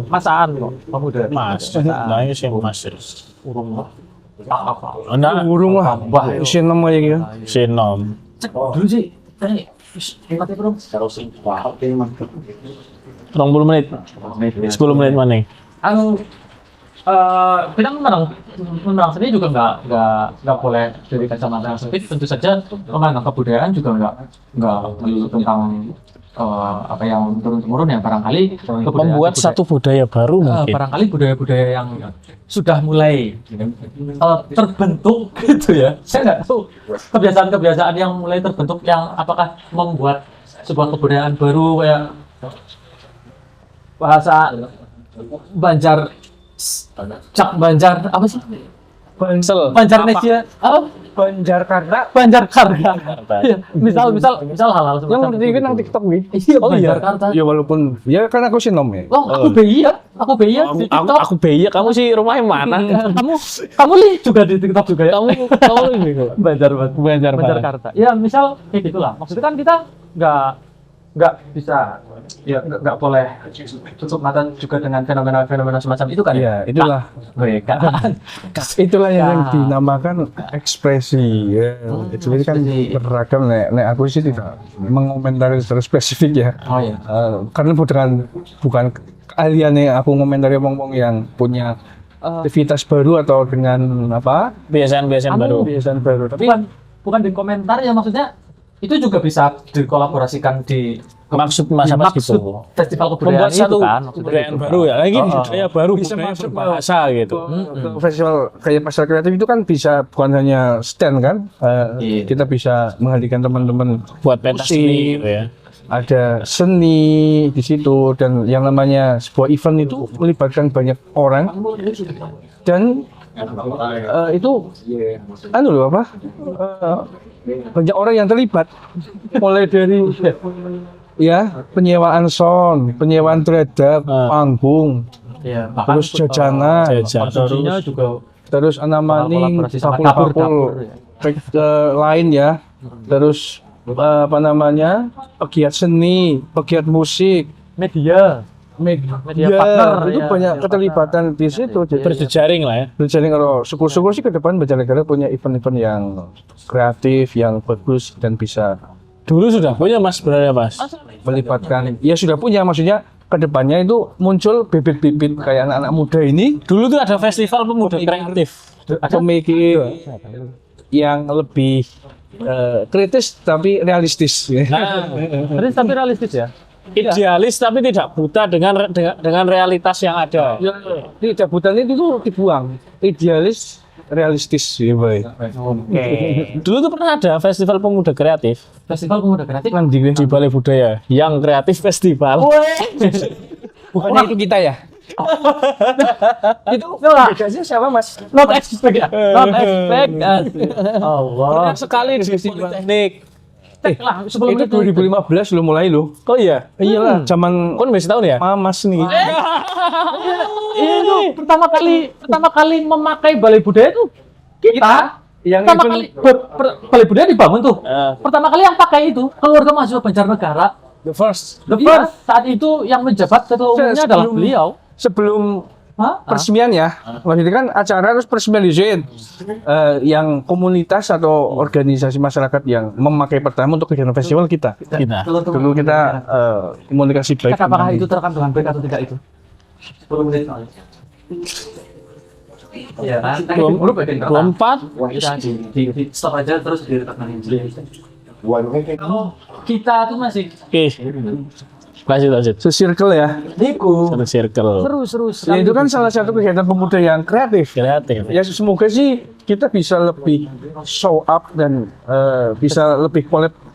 masaan kok pemuda. Mas. Nah, ini sih Mas. Nah, burung lah isi nama ya gitu. Sinom. Cek dulu sih. Hebatnya bro. 20 menit. 10 menit mana? Kita menang seni juga nggak boleh dari kacamata yang sempit. Tentu saja memandang kebudayaan juga nggak melulu tentang apa yang turun-temurun ya, barangkali Membuat satu budaya baru mungkin. barangkali budaya-budaya yang sudah mulai terbentuk gitu ya. Saya nggak tahu kebiasaan-kebiasaan yang mulai terbentuk yang apakah membuat sebuah kebudayaan baru kayak bahasa Banjar, Cak Banjar apa sih? Banjarnesia, Banjarkarta Banjarkarta. Iya, misal hal-hal yang semacam ngerti itu. nang TikTok nih. Iya, Banjarkarta. Ya walaupun ya kan aku sinom ya. Oh, aku BI ya di TikTok. Aku Beya, kamu sih rumahnya mana? Kamu li juga di TikTok juga ya? Kamu ini Banjarkarta. Ya misal kayak gitulah. Maksudnya kan kita nggak bisa ya nggak boleh tutup mata juga dengan fenomena semacam itu kan Ya itulah. Itulah yang dinamakan ekspresi ya. Itu kan beragam nek aku sih tidak mengomentari secara spesifik ya. Oh ya. Karena bukan keahliannya aku ngomentari ngomong yang punya aktivitas baru atau dengan apa? Biasaan baru. Kebiasaan baru. Tapi bukan di komentar ya, maksudnya itu juga bisa dikolaborasikan di Maksud gitu. festival kebudayaan Membuat satu itu kan kebudayaan baru ya. Lagi budaya baru, bisa budaya masuk berbahasa gitu. ke festival kayak pasar kreatif itu kan bisa bukan hanya stand kan, kita bisa menghadirkan teman-teman Buat pentas seni gitu ya. ada seni di situ, dan yang namanya sebuah event itu melibatkan banyak orang dan itu loh apa banyak orang yang terlibat, mulai dari ya penyewaan sound, penyewaan teradap, panggung, ya, bahkan terus jajanan, produksinya juga terus anamani, kolaborasi sama dapur-dapur lain ya, terus apa namanya pegiat seni, pegiat musik, media partner itu ya, banyak media keterlibatan di situ. Jadi Berjejaring lah ya. berjalan kalau syukur-syukur sih ke depan Banjarnegara punya event-event yang kreatif, yang bagus dan bisa Dulu sudah punya Mas sebenarnya Mas. melibatkan. Ya sudah punya, maksudnya ke depannya itu muncul bibit-bibit kayak anak-anak muda ini, Dulu tuh ada festival pemuda kreatif. pemikir yang lebih kritis tapi realistis. Nah, tapi realistis ya. idealis tapi tidak buta dengan realitas yang ada. Ya, tidak buta itu dibuang. Idealis realistis ya, Boy. Oke. Dulu tuh pernah ada festival pemuda kreatif Festival Pemuda Kreatif. di Balai Budaya yang kreatif festival. Bukannya itu kita ya? Itu bedanya siapa Mas? Not expect. Not expect. Allah. Pernah sekali di festival teknik. Lah, sebelum Itu 2015 lo mulai lo. Oh iya. Iyalah, zaman Kon masih tahun ya? Mamas nih. Itu pertama kali memakai Balai Budaya itu kita. Yang Pertama event- kali Balai Budaya dibangun tuh. Ah. Pertama kali yang pakai itu keluarga mahasiswa Banjarnegara. The first. The first saat itu yang menjabat ketua umumnya adalah beliau. Sebelum Hah? peresmian ya, maksudnya kan acara harus peresmian izin yang komunitas atau organisasi masyarakat yang memakai pertama untuk kegiatan festival kita. Dulu kita komunikasi baik. Apakah itu terekam dengan baik atau tidak itu? 10 menit soalnya. Iya kan? Grup ya, 24. kita di stop aja terus direkam kalau kita tuh masih Oke. Lanjut. Se-circle ya. Niku Satu circle. seru Ya, itu kan salah satu kegiatan pemuda yang kreatif. Kreatif. Ya semoga sih kita bisa lebih show up dan bisa lebih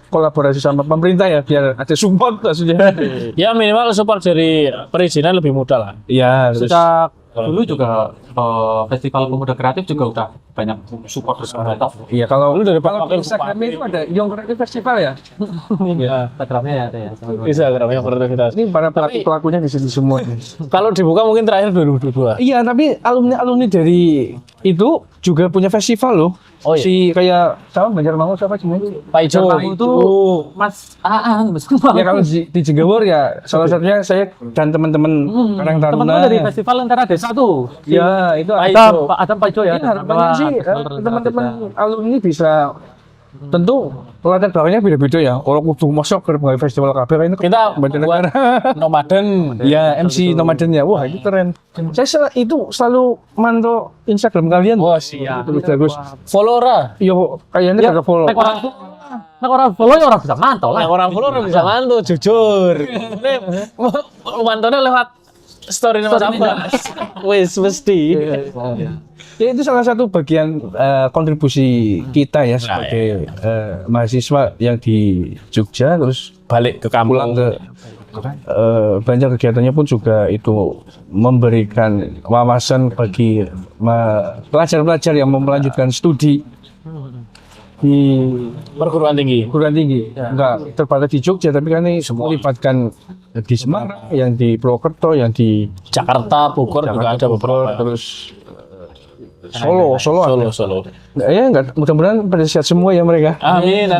kolaborasi sama pemerintah ya biar ada support maksudnya. Ya minimal support dari perizinan lebih mudah lah. Iya, terus sejak dulu juga festival pemuda kreatif juga udah banyak support dari pemerintah. iya kalau Lu dari kalau Wakil Instagram Bupati. itu ada Young Creative Festival ya. Instagramnya ya ada ya. Bisa karena kreativitas. Ini para pelakunya di sini semua. Kalau dibuka mungkin terakhir 2022. Iya, tapi alumni dari itu juga punya festival loh. Oh, iya. Si kayak sama Banjarmangu siapa sih? Pak Ijo. Itu Mas Mas Ya kalau di Jenggawur ya salah satunya saya dan teman-teman Karang Taruna. teman-teman dari festival Lentera Desa tuh. Ya, itu Pak ada. Ijo. Adam Pak Ijo ya. Ini harapannya sih teman-teman alumni bisa tentu latar belakangnya beda-beda ya. Kalau kudu masuk ke berbagai festival KB ini Kita buat nomaden. ya MC nomaden ya. Wah, itu keren. Saya itu selalu mantau Instagram kalian. Wah, siap. Itu bagus. Follow ra. Yo, kayaknya ada follow. Nek orang follow ya orang bisa mantau lah. Nah, orang follow orang bisa mantu, jujur. Ini mantunya lewat story Mas Abbas. Wis mesti. Ya itu salah satu bagian kontribusi kita ya sebagai mahasiswa yang di Jogja terus Balik ke pulang kampung. ke banyak kegiatannya pun juga itu memberikan wawasan bagi pelajar-pelajar yang mau melanjutkan studi di Perguruan tinggi. perguruan tinggi. Enggak terbatas di Jogja tapi kan ini melibatkan di Semarang, yang di Purwokerto, yang di Jakarta, Bogor juga ada beberapa. terus Solo ada. Solo. Ya enggak, mudah-mudahan pada sehat semua ya mereka. Amin.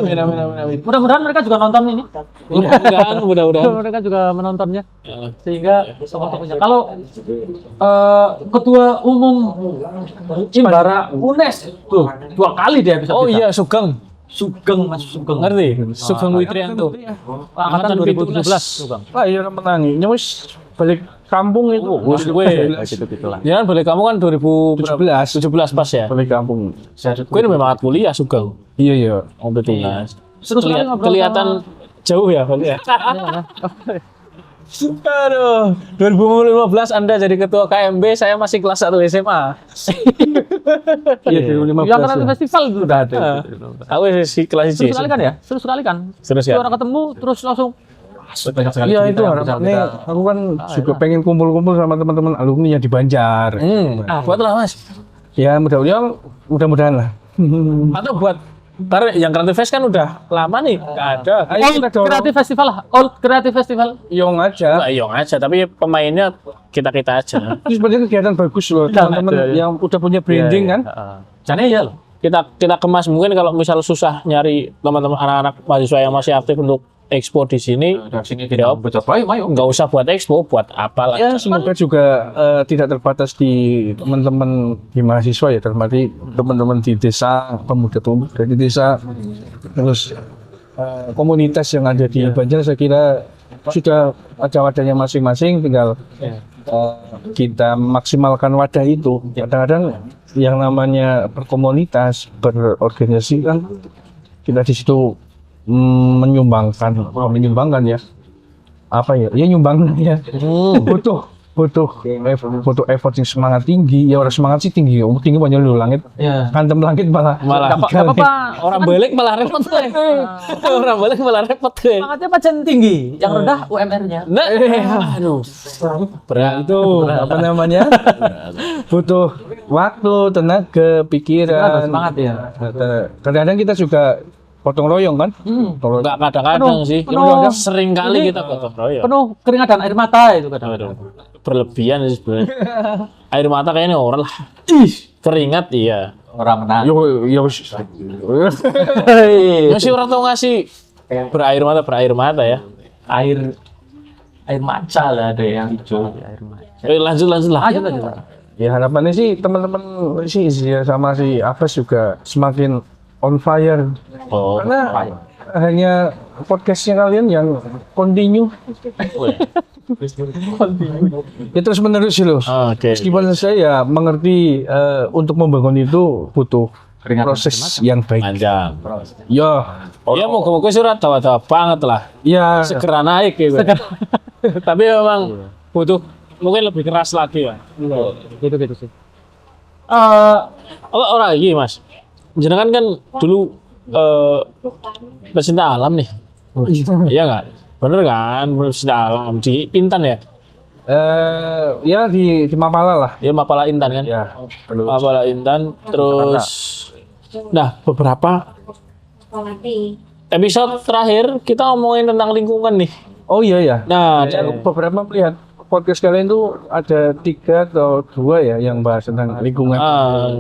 Mudah-mudahan mereka juga nonton ini. Mudah-mudahan. Mereka juga menontonnya. Sehingga tokoh-tokohnya. Kalau ketua umum Imbara UNES tuh 2 kali dia bisa. Oh iya, Sugeng. Mas Sugeng. Ngerti? Sugeng Witrianto. Angkatan 2017 Sugeng. Wah, iya menangi. Nyus balik kampung itu. Wis gue. Ya kan balik kamu kan 2017 pas ya. Balik kampung. Gue ini memang kuliah Sugeng. Iya, iya. Oh betul Mas. Seru sekali ngobrol Kelihatan jauh ya balik ya. Aduh, 2015 Anda jadi ketua KMB, saya masih kelas 1 SMA. Iya, 2015. Yang kena festival itu udah ada. Aku sih kelas Seru 1. sekali kan ya? Seru sekali kan? Terus ya. Orang ketemu terus langsung banyak sekali. Iya, cerita itu yang bisa harapannya. kita- Aku kan juga pengen kumpul-kumpul sama teman-teman alumni yang di Banjar. Buatlah Mas. Ya, mudah-mudahan lah. Atau buat ntar yang Creative Fest kan udah lama nih, nggak ada. Ayo kita dorong. Kreatif festival, all kreatif festival. Yong aja. Nah, Iyong aja, tapi pemainnya kita aja. Itu sebenarnya kegiatan bagus loh. Teman-teman ada, ya. yang udah punya branding kan. Jane ya loh. Kita kemas mungkin kalau misal susah nyari teman-teman anak-anak mahasiswa yang masih aktif untuk expo di sini, Dari sini tidak bocor baik, ayo. nggak usah buat expo, buat apa lah. Ya, semoga juga tidak terbatas di teman-teman di mahasiswa ya, termati teman-teman di desa, pemuda-pemuda di desa, terus komunitas yang ada di Banjar, saya kira sudah ada wadahnya masing-masing, tinggal kita maksimalkan wadah itu. Kadang-kadang yang namanya berkomunitas, berorganisasi kan kita di situ menyumbangkan ya, apa ya, ya nyumbang ya, butuh butuh effort yang semangat tinggi. Ya orang semangat sih tinggi banyak lu langit. Ya. Kantem langit malah Gak apa-apa. Orang balik malah repot tuh. Orang balik malah repot tuh. Semangatnya pancen tinggi. Yang rendah UMR-nya. Nah, aduh. Berat itu apa namanya? Butuh waktu, tenaga, pikiran. Semangat ya. Kadang-kadang kita juga potong royong kan? Enggak kadang-kadang sih. Sering kali kita gotong royong. Penuh keringat dan air mata itu kadang. Aduh, berlebihan sih sebenarnya. Air mata kayaknya orang lah. Keringat iya. Orang menang. Yo Ya sih orang tuh ngasih berair mata ya. Air maca lah ada yang hijau. Air maca. Lanjut lah. Lanjut. Ya harapannya sih teman-teman sih ya sama si Abbas juga semakin on fire. Oh. Karena hanya podcastnya kalian yang continue. Ya terus menerus sih loh. Oke. Meskipun saya ya mengerti untuk membangun itu butuh proses yang baik. Panjang. Ya, Ya moga-moga surat tawa-tawa banget lah. ya Segera naik gitu. Tapi memang butuh mungkin lebih keras lagi ya. Gitu sih. Orang lagi Mas. Jenengan kan dulu pecinta alam nih. Iya nggak? Bener kan? Pecinta alam di Intan ya? ya di Mapala lah. Ya Mapala Intan kan? Ya, Mapala Intan. Terus, nah beberapa episode terakhir kita ngomongin tentang lingkungan nih. Oh iya ya. Nah, Saya beberapa melihat podcast kalian itu ada 3 atau 2 ya yang bahas tentang lingkungan.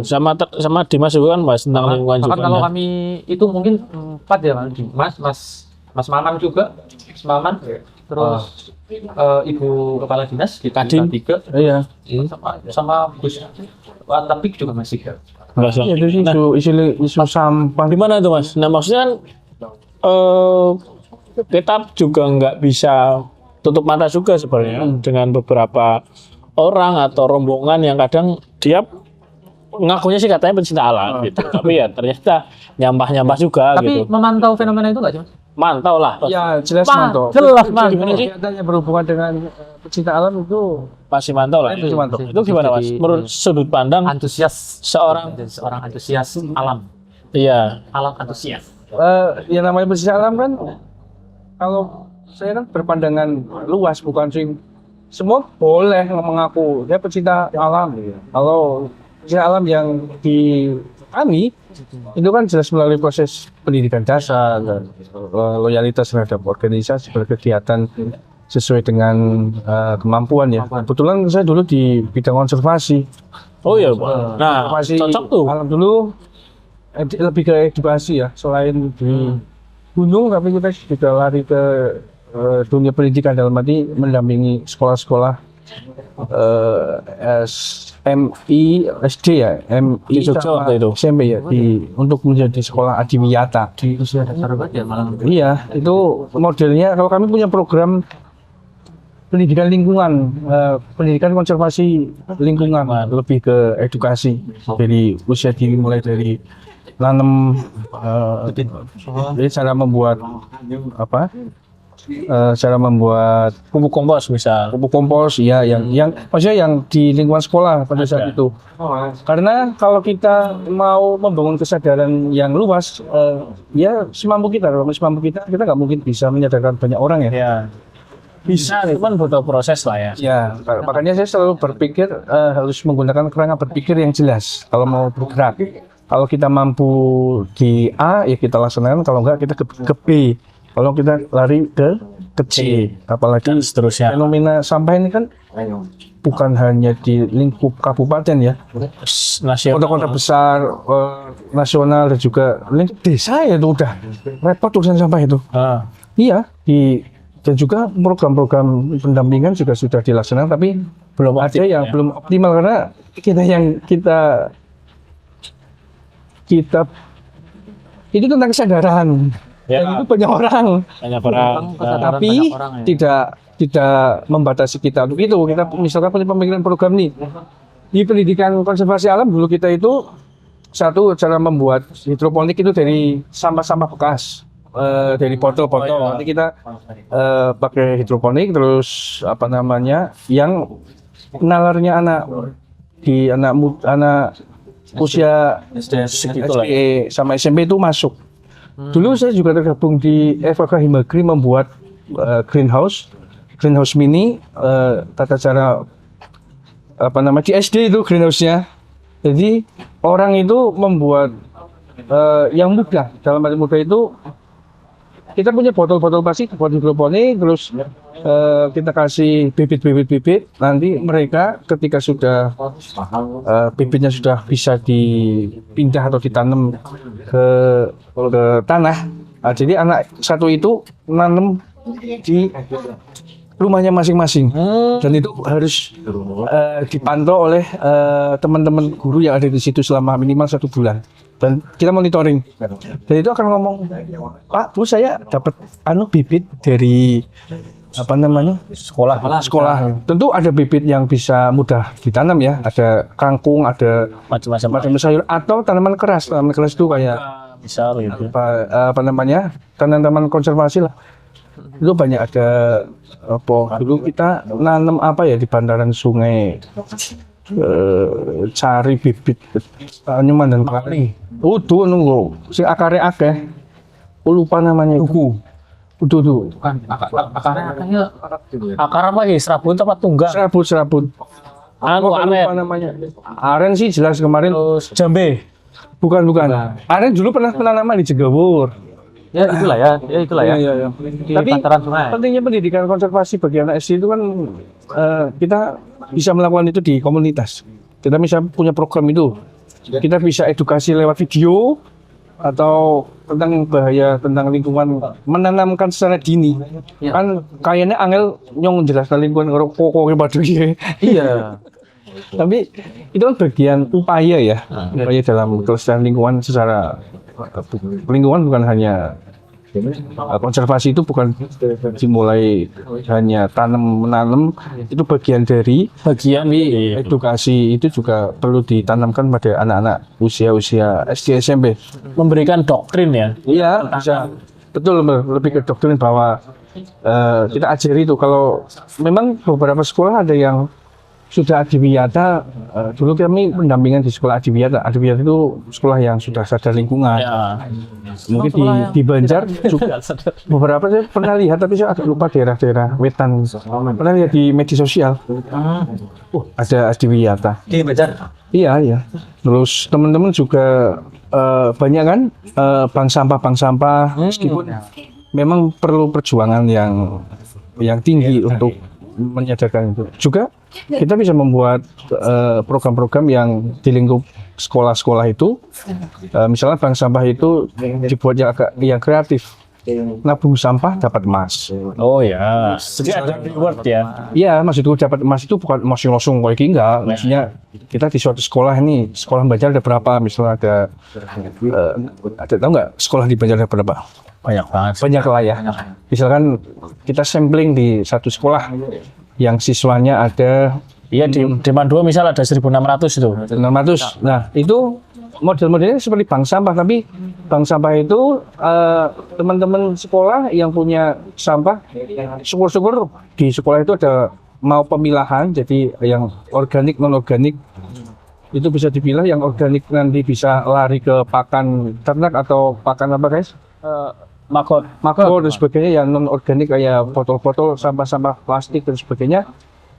sama Dimas juga kan bahas tentang lingkungan juga. Bahkan kalau Nah. kami itu mungkin 4 ya Mas Maman juga, Mas Maman, terus Ibu Kepala Dinas di Kadin. 3, Iya. sama Gus Watapik juga masih ya. Nggak usah. Itu sih isu sampah. Gimana tuh Mas? Nah maksudnya kan kita juga nggak bisa tutup mata juga sebenarnya dengan beberapa orang atau rombongan yang kadang dia ngakunya sih katanya pencinta alam gitu, tapi ya ternyata nyampah juga Tapi gitu. memantau fenomena itu nggak sih Mas? Mantau lah. Ya jelas mantau. Jelas mantau. Gimana sih? Kegiatan yang berhubungan dengan pecinta alam itu Masih mantau lah. Masih mantau. Itu gimana Mas? Menurut sudut pandang Antusias seorang, seorang antusias alam iya, antusias. yang namanya pecinta alam kan kalau saya kan berpandangan luas bukan sih semua boleh mengaku dia pecinta alam. Kalau pecinta alam yang di kami itu kan jelas melalui proses pendidikan dasar dan loyalitas terhadap organisasi berkegiatan sesuai dengan kemampuan ya. Kebetulan saya dulu di bidang konservasi. oh iya Pak. Nah Konservasi cocok tuh. alam dulu lebih ke edukasi ya. Selain di gunung tapi kita juga lari ke dunia pendidikan dalam arti mendampingi sekolah-sekolah MI SD ya, MI Di Jogja sama waktu itu. SMP ya untuk menjadi sekolah adiwiyata. Di usia dasar banget ya malam. Iya, itu modelnya kalau kami punya program pendidikan lingkungan, pendidikan konservasi lingkungan, lebih ke edukasi dari usia dini mulai dari nanam, jadi cara membuat apa? Cara membuat Pupuk kompos misal. pupuk kompos, ya yang maksudnya yang di lingkungan sekolah pada saat itu. Karena kalau kita mau membangun kesadaran yang luas, ya semampu kita kita nggak mungkin bisa menyadarkan banyak orang ya. Ya. Bisa, cuman butuh proses lah ya. Ya, makanya saya selalu berpikir harus menggunakan kerangka berpikir yang jelas. Kalau mau bergerak, kalau kita mampu di A, ya kita laksanakan. Kalau enggak, kita ke B. Kalau kita lari ke C. Apalagi Seterusnya. fenomena sampah ini kan bukan hanya di lingkup kabupaten ya. Nasional. Kota-kota besar, nasional dan juga lingkup desa ya itu udah repot urusan sampah itu. Iya, dan juga program-program pendampingan juga sudah dilaksanakan, tapi belum ada yang belum optimal karena kita itu tentang kesadaran. Ya. Dan itu banyak orang, tapi tidak membatasi kita untuk itu. Kita misalkan punya pemikiran program nih di pendidikan konservasi alam dulu kita itu satu cara membuat hidroponik itu dari sampah-sampah bekas. Dari botol-botol. Nanti kita pakai hidroponik terus apa namanya yang nalarnya anak usia Segitulah. SD sama SMP itu masuk. Dulu saya juga tergabung di FKK Himagri membuat greenhouse mini, tata cara di SD itu greenhouse-nya. Jadi orang itu membuat yang mudah, dalam arti mudah itu kita punya botol-botol plastik, botol hidroponik, terus kita kasih bibit, nanti mereka ketika sudah bibitnya sudah bisa dipindah atau ditanam ke tanah, jadi anak satu itu nanam di rumahnya masing-masing, dan itu harus dipantau oleh teman-teman guru yang ada di situ selama minimal 1 bulan. Dan kita monitoring. Dan itu akan ngomong, Pak, Bu, saya dapat bibit dari sekolah. Tentu ada bibit yang bisa mudah ditanam ya. Ada kangkung, ada macam-macam sayur atau tanaman keras. Tanaman keras itu kayak Besar gitu. tanaman konservasi lah. Itu banyak ada dulu kita nanam di bantaran sungai. Cari bibit anyuman dan kali. Udu nunggu sing akare akeh. Lupa namanya. Duku. Udu. Bukan akarnya Akar apa ya? Serabut tempat tunggal. Serabut. Lupa aren. namanya. Aren sih jelas kemarin. Terus jambe. Bukan. Aren dulu pernah penanaman di Jegawur. ya itulah ya. Iya. Di Tapi bantaran sungai. pentingnya pendidikan konservasi bagi anak SD itu kan kita bisa melakukan itu di komunitas. Kita bisa punya program itu. Kita bisa edukasi lewat video atau tentang bahaya tentang lingkungan, menanamkan secara dini. Ya. Kan kayaknya angel nyong jelaskan lingkungan pokoknya pada Iya. Tapi itu kan bagian upaya ya, upaya dalam kelestarian lingkungan secara lingkungan bukan hanya konservasi, itu bukan dimulai hanya menanam, itu bagian dari edukasi itu juga perlu ditanamkan pada anak-anak usia SD SMP. Memberikan doktrin ya. Iya, bisa betul, lebih ke doktrin bahwa kita ajari itu. Kalau memang beberapa sekolah ada yang sudah adiwiyata, dulu kami pendampingan di sekolah adiwiyata. Adiwiyata itu sekolah yang sudah sadar lingkungan. Ya. Mungkin di Banjar juga beberapa saya pernah lihat, tapi saya agak lupa daerah-daerah wetan. Pernah lihat di media sosial. Ada adiwiyata. Di Banjar. Iya. Terus teman-teman juga banyak kan bank sampah, meskipun memang perlu perjuangan yang tinggi untuk menyadarkan itu. Juga kita bisa membuat program-program yang di lingkup sekolah-sekolah itu, misalnya bank sampah itu dibuat yang kreatif. Nabung sampah dapat emas. Oh ya. Jadi ada reward ya. Iya, maksudku dapat emas itu bukan emas yang langsung kayak gini, enggak. Maksudnya kita di suatu sekolah ini, sekolah Banjar ada berapa? Misalnya ada tahu nggak sekolah di Banjar ada berapa? Banyak banget. Banyak lah ya. Misalkan kita sampling di satu sekolah yang siswanya ada, Iya di Deman 2 misal ada 1.600 itu. 600. Nah, itu model-modelnya seperti bank sampah, tapi bank sampah itu teman-teman sekolah yang punya sampah, syukur-syukur di sekolah itu ada mau pemilahan, jadi yang organik, non-organik itu bisa dipilah. Yang organik nanti bisa lari ke pakan ternak atau pakan apa guys? Makot. Dan sebagainya. Yang non-organik kayak botol-botol, sampah-sampah plastik dan sebagainya,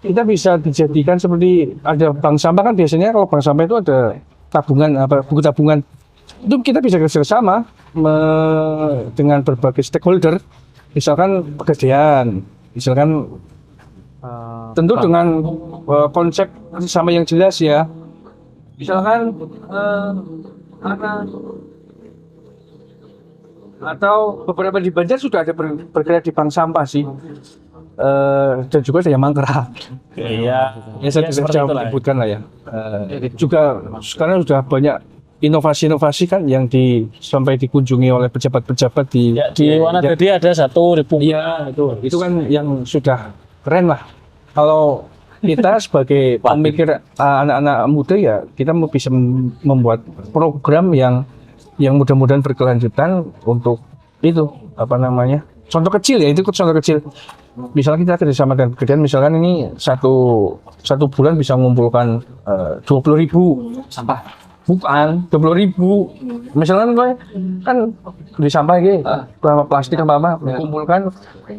kita bisa dijadikan seperti ada bank sampah. Kan biasanya kalau bank sampah itu ada tabungan, buku tabungan. Itu kita bisa kerjasama dengan berbagai stakeholder, misalkan pegadaian, misalkan tentu dengan konsep kerjasama yang jelas ya. Misalkan atau beberapa di Banjar sudah ada bergerak di bank sampah sih. Dan juga ada yang mangkrak. Iya. Ya saya tidak jauh menyebutkan lah ya. Juga sekarang sudah banyak inovasi-inovasi kan yang sampai dikunjungi oleh pejabat-pejabat di Wanadadi ada satu di Punggung. Iya, itu kan yang sudah keren lah. Kalau kita sebagai pemikir anak-anak muda ya, kita bisa membuat program yang mudah-mudahan berkelanjutan untuk itu contoh kecil ya, itu contoh kecil. misalnya kita kerjasama dengan pegadaian, misalkan ini satu bulan bisa mengumpulkan 20.000 Sampah. bukan 20.000, misalkan gue kan di sampah gitu, plastik apa dikumpulkan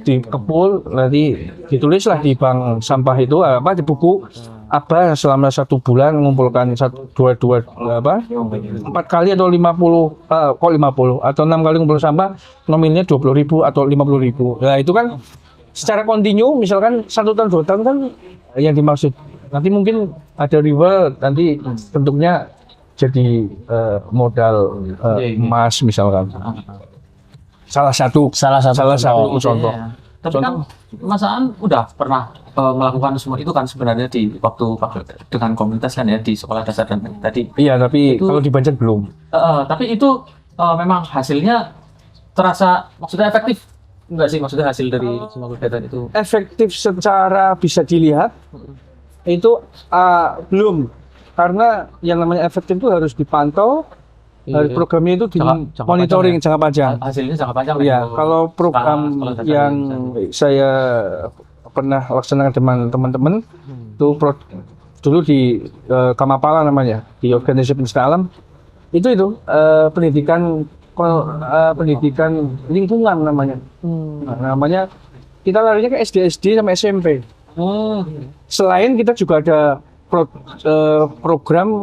di kepul, nanti ditulislah di bank sampah itu di buku apa selama 1 bulan mengumpulkan 4 kali atau 50 atau 6 kali ngumpul sampah nominalnya 20.000 atau 50.000. Nah itu kan secara kontinu, misalkan 1 tahun 2 tahun kan yang dimaksud. Nanti mungkin ada reward, nanti bentuknya jadi modal emas misalkan. Salah satu contoh. Iya. Tapi kan Mas Aan udah pernah melakukan semua itu kan sebenarnya di waktu dengan komunitas kan ya di sekolah dasar dan tadi. Iya, tapi Itu- kalau di Banjar belum. Tapi itu memang hasilnya terasa maksudnya efektif enggak sih, maksudnya hasil dari semua kegiatan itu? Efektif secara bisa dilihat itu belum, karena yang namanya efektif itu harus dipantau, harus programnya itu di Jangka monitoring panjang jangka panjang. Hasilnya jangka panjang. Iya, kan? kalau program Sekolah dasar yang bisa. saya pernah laksanakan dengan teman-teman itu dulu di Kamapala namanya, di Organisasi Penista Alam itu pendidikan lingkungan namanya. Nah, namanya kita larinya ke SD sama SMP. Selain kita juga ada program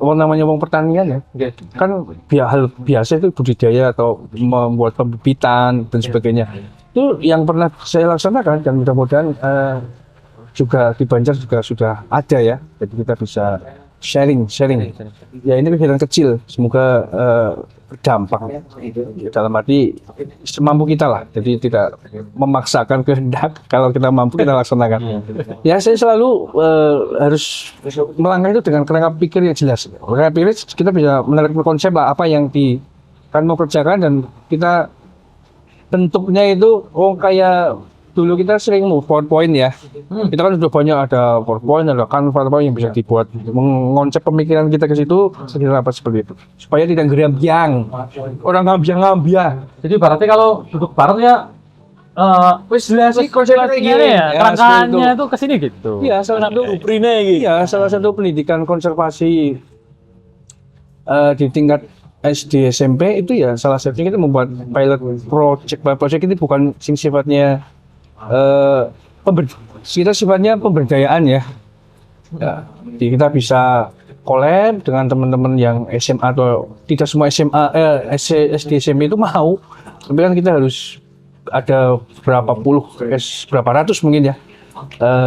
namanya Wong Pertanian ya. Kan hal biasa itu budidaya atau membuat pembibitan dan sebagainya. Itu yang pernah saya laksanakan dan mudah-mudahan juga di Banjar juga sudah ada ya. Jadi kita bisa sharing. Ya ini kegiatan kecil, semoga berdampak dalam arti semampu kita lah. Jadi tidak memaksakan kehendak, kalau kita mampu kita laksanakan. Ya saya selalu harus melangkah itu dengan kerangka pikir yang jelas. Kerangka pikir kita bisa menarik konsep lah apa yang kan mau kerjakan, dan kita bentuknya itu kayak dulu kita sering mau PowerPoint ya. Kita kan sudah banyak ada PowerPoint, ada Canva yang bisa dibuat mengonsep pemikiran kita ke situ sekitar apa seperti itu. Supaya tidak gerambiang. Orang ngambiang. Jadi berarti kalau duduk bareng ya Wis jelas sih konsepnya kayak gini ya, kerangkanya itu ke sini gitu. Iya, salah satu Iya, salah satu pendidikan konservasi di tingkat SD SMP itu ya salah satunya kita membuat pilot project ini bukan sifatnya kita sifatnya pemberdayaan ya. Jadi kita bisa collab dengan teman-teman yang SMA, atau tidak semua SMA SD SMP itu mau, tapi kan kita harus ada berapa ratus mungkin ya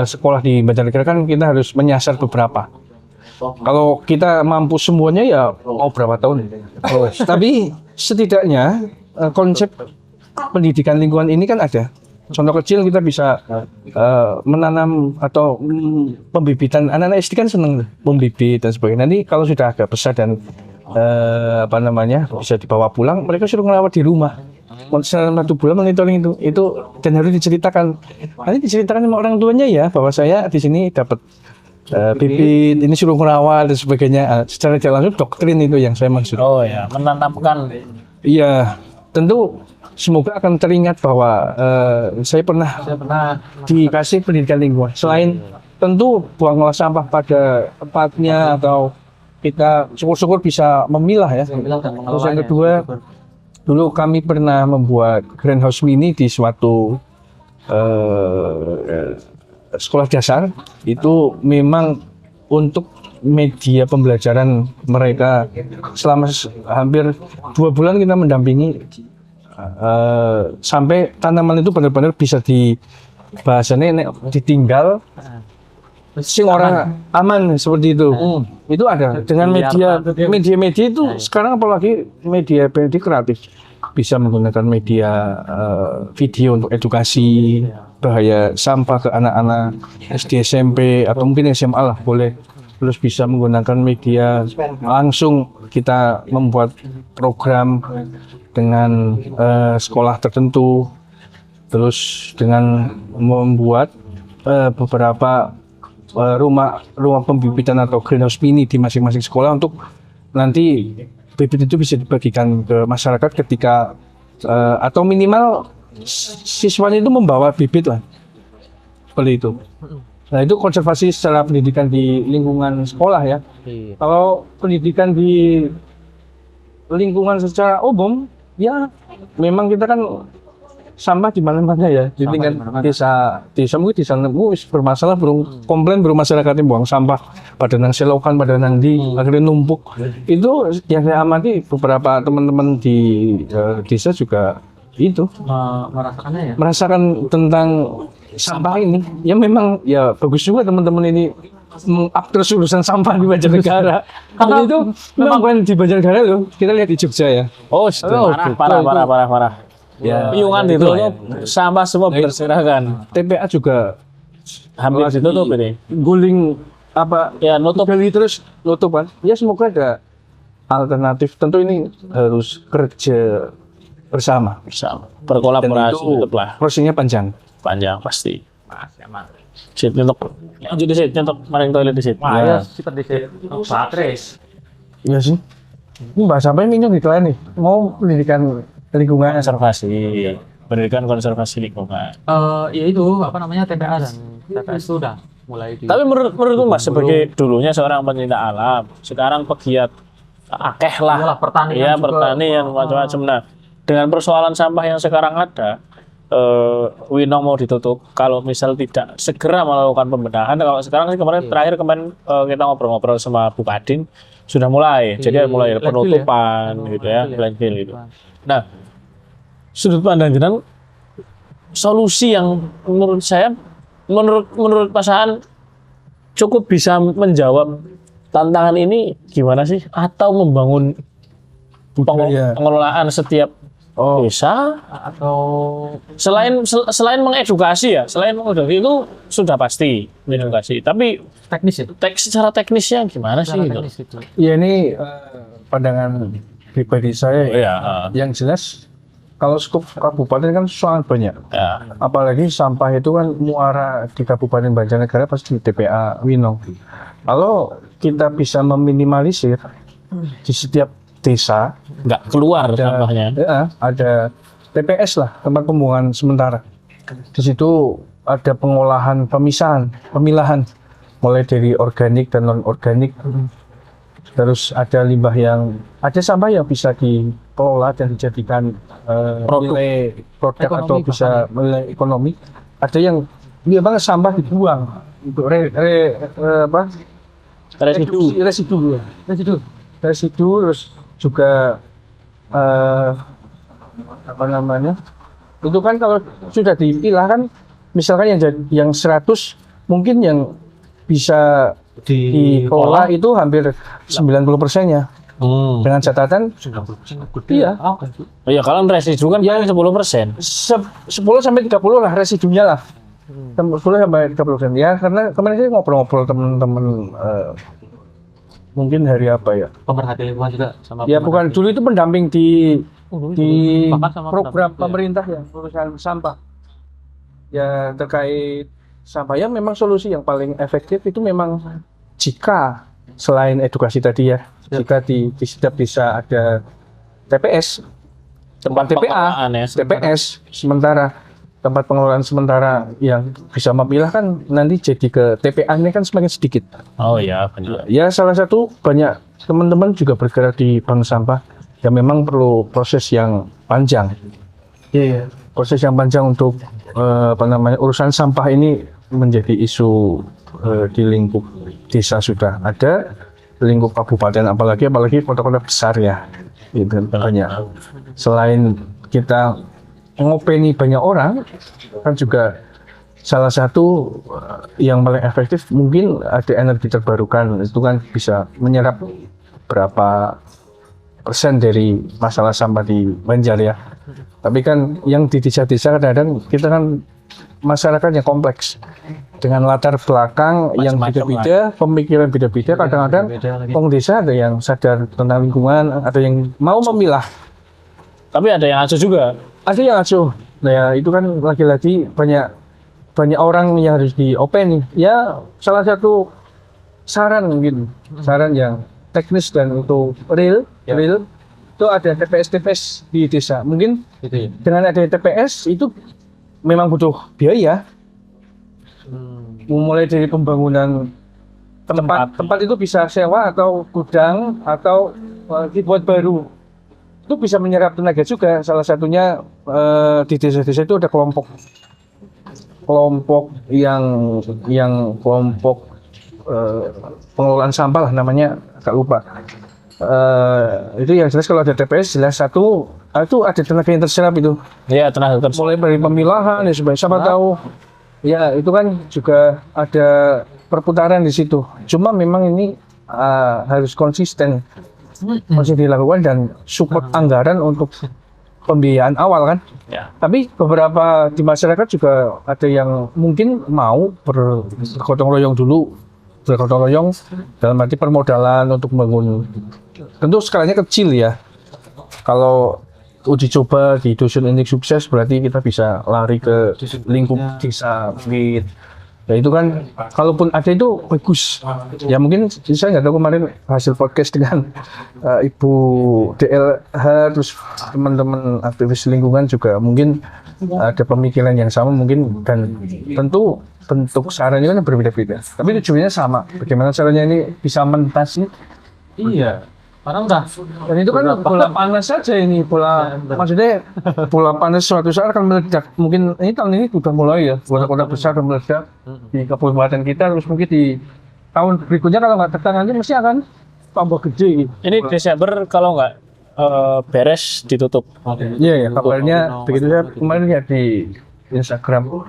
sekolah di Banjarnegara, kan kita harus menyasar beberapa. Kalau kita mampu semuanya ya mau berapa tahun. Tapi setidaknya konsep pendidikan lingkungan ini kan ada. Contoh kecil kita bisa menanam atau pembibitan. Anak-anak SD kan seneng membibit dan sebagainya. Nanti kalau sudah agak besar dan bisa dibawa pulang, mereka suruh ngerawat di rumah. Selama 1 bulan monitoring itu dan harus diceritakan. Nanti diceritakan sama orang tuanya ya bahwa saya di sini dapat bibit, ini suruh ngerawat dan sebagainya. Secara tidak langsung doktrin itu yang saya maksud. Oh ya, menanamkan. Iya, tentu semoga akan teringat bahwa saya pernah dikasih pendidikan lingkungan. Selain tentu buanglah sampah pada tempatnya, atau kita syukur-syukur bisa memilah ya. Terus yang kedua, dulu kami pernah membuat greenhouse mini di suatu sekolah dasar. Itu memang untuk media pembelajaran mereka. Selama hampir 2 bulan kita mendampingi sampai tanaman itu benar-benar bisa bahasanya ditinggal sing orang aman seperti itu. Itu ada dengan media itu sekarang, apalagi media kreatif, bisa menggunakan media video untuk edukasi bahaya sampah ke anak-anak SD SMP atau mungkin SMA lah boleh. Terus bisa menggunakan media langsung, kita membuat program dengan sekolah tertentu, terus dengan membuat beberapa rumah pembibitan atau greenhouse mini di masing-masing sekolah, untuk nanti bibit itu bisa dibagikan ke masyarakat ketika atau minimal siswanya itu membawa bibit lah, seperti itu. Nah itu konservasi secara pendidikan di lingkungan sekolah ya. Kalau pendidikan di lingkungan secara umum, ya memang kita kan sampah di mana-mana ya. Di tingkat desa mungkin di sana bermasalah, komplain masyarakatnya buang sampah pada nang selokan, pada nang di akhirnya numpuk. Itu yang saya amati beberapa teman-teman di desa juga itu merasakannya ya. merasakan tentang sampah ini. Ya memang ya bagus juga teman-teman ini mengupgrade urusan sampah di Banjarnegara. Karena itu memang bukan di Banjarnegara loh. Kita lihat di Jogja ya. Parah. Ya, Piungan ya, ditutup, sampah semua berserakan. TPA juga Hampir ditutup ini. guling apa Ya nutup. gali terus nutup kan. Ya semoga ada alternatif. Tentu ini harus kerja bersama. Berkolaborasi Dan itu tetap lah. prosesnya panjang. Panjang pasti. Sit nyentok. Lanjut di sit nyentok maring toilet di sit. Ya, kita di Patris. Iya sih. Ini bahas apa ini di kalian nih? Mau pendidikan lingkungan. Konservasi. Pendidikan konservasi lingkungan. Ya itu apa namanya TPA dan TPS itu udah mulai di. Tapi menurutku Mas sebagai dulunya seorang pencinta alam, sekarang pegiat akeh lah. Iyalah, pertanian Iya, juga. pertanian macam-macam. Nah, dengan persoalan sampah yang sekarang ada, Winong mau ditutup kalau misal tidak segera melakukan pembenahan. Kalau sekarang sih terakhir kemarin kita ngobrol-ngobrol sama Bu Kadin sudah mulai. Jadi mulai penutupan gitu ya, landfill gitu. Nah, sudut pandang jenengan solusi yang menurut saya menurut Mas Aan cukup bisa menjawab tantangan ini gimana sih? Atau membangun pengelolaan setiap desa atau selain mengedukasi ya, selain mengedukasi itu sudah pasti mengedukasi, tapi teknis ya. secara teknisnya gimana sih gitu? Teknis gitu. Ya ini pandangan pribadi saya ya. Iya, Yang jelas kalau skup kabupaten kan sangat banyak. ya. Apalagi sampah itu kan muara di Kabupaten Banjarnegara pasti di TPA Winong. Kalau kita bisa meminimalisir di setiap desa Nggak keluar sampahnya. ada TPS lah, tempat pembuangan sementara. Di situ ada pengolahan, pemilahan mulai dari organik dan non organik. Terus ada limbah ada sampah yang bisa dikelola dan dijadikan nilai produk atau bisa nilai ekonomi. Ada yang banget sampah dibuang untuk residu terus juga itu kan kalau sudah dipilah kan misalkan yang 100 mungkin yang bisa dikelola itu hampir 90%-nya. Dengan catatan iya. Iya, kalau residu kan paling 10%. 10 sampai 30 lah residunya lah. 10 sampai 30%. Ya karena kemarin saya ngobrol-ngobrol teman-teman mungkin hari apa ya? Pemerhati lingkungan juga sama. Ya bukan dulu itu pendamping di bahkan sama program pendamping, pemerintah ya urusan sampah. Ya terkait sampah ya memang solusi yang paling efektif itu memang jika selain edukasi tadi ya, jika di setiap desa ada TPS, tempat TPA, TPS sementara, tempat pengelolaan sementara yang bisa memilah kan nanti jadi ke TPA ini kan semakin sedikit. Oh iya, benar. Ya salah satu banyak teman-teman juga bergerak di bank sampah yang memang perlu proses yang panjang. Iya. Proses yang panjang untuk urusan sampah ini menjadi isu di lingkup desa sudah ada, lingkup kabupaten apalagi kota-kota besar ya. Itu banyak. Selain kita ngopeni banyak orang, kan juga salah satu yang paling efektif mungkin ada energi terbarukan, itu kan bisa menyerap berapa persen dari masalah sampah di Banjar ya. Tapi kan yang di desa-desa kadang-kadang kita kan masyarakat yang kompleks dengan latar belakang yang beda-beda, pemikiran beda-beda. Kadang-kadang orang desa ada yang sadar tentang lingkungan, ada yang mau memilah. Tapi ada yang acuh juga. Ada yang acuh. Nah ya, itu kan lagi-lagi banyak orang yang harus diopeni. Ya salah satu saran mungkin, saran yang teknis dan untuk real itu ada TPS di desa. Mungkin Gitu ya. dengan ada TPS itu memang butuh biaya. Mulai dari pembangunan tempat itu bisa sewa atau gudang atau dibuat baru. Itu bisa menyerap tenaga juga. Salah satunya di desa-desa itu ada kelompok kelompok pengelolaan sampah lah namanya, agak lupa. Itu yang jelas kalau ada TPS jelas satu itu ada tenaga yang terserap itu. Iya, tenaga terserap. Mulai dari pemilahan ya sebenarnya siapa tahu. Ya itu kan juga ada perputaran di situ. Cuma memang ini harus konsisten masih dilakukan dan support anggaran untuk pembiayaan awal kan. Ya. Tapi beberapa di masyarakat juga ada yang mungkin mau bergotong royong dulu, bergotong royong dalam arti permodalan untuk membangun. Tentu skalanya kecil ya. Kalau uji coba di dusun ini sukses berarti kita bisa lari ke lingkup desa gitu. Ya itu kan, kalaupun ada itu bagus. Ya mungkin saya nggak tahu kemarin hasil podcast dengan Ibu DLH terus teman-teman aktivis lingkungan juga mungkin ada pemikiran yang sama mungkin, dan tentu bentuk sarannya kan berbeda-beda. Tapi tujuannya sama. Bagaimana caranya ini bisa mentas. Iya. Karena udah. Dan itu kan bola panas saja ini, maksudnya bola panas suatu saat akan meledak. Mungkin ini tahun ini sudah mulai ya, kota-kota besar sudah meledak di kabupaten kita, terus mungkin di tahun berikutnya kalau nggak tertangani mesti akan tambah gede. Ini Desember kalau nggak beres ditutup. Iya ya, kabarnya begitu. Saya kemarin lihat di Instagram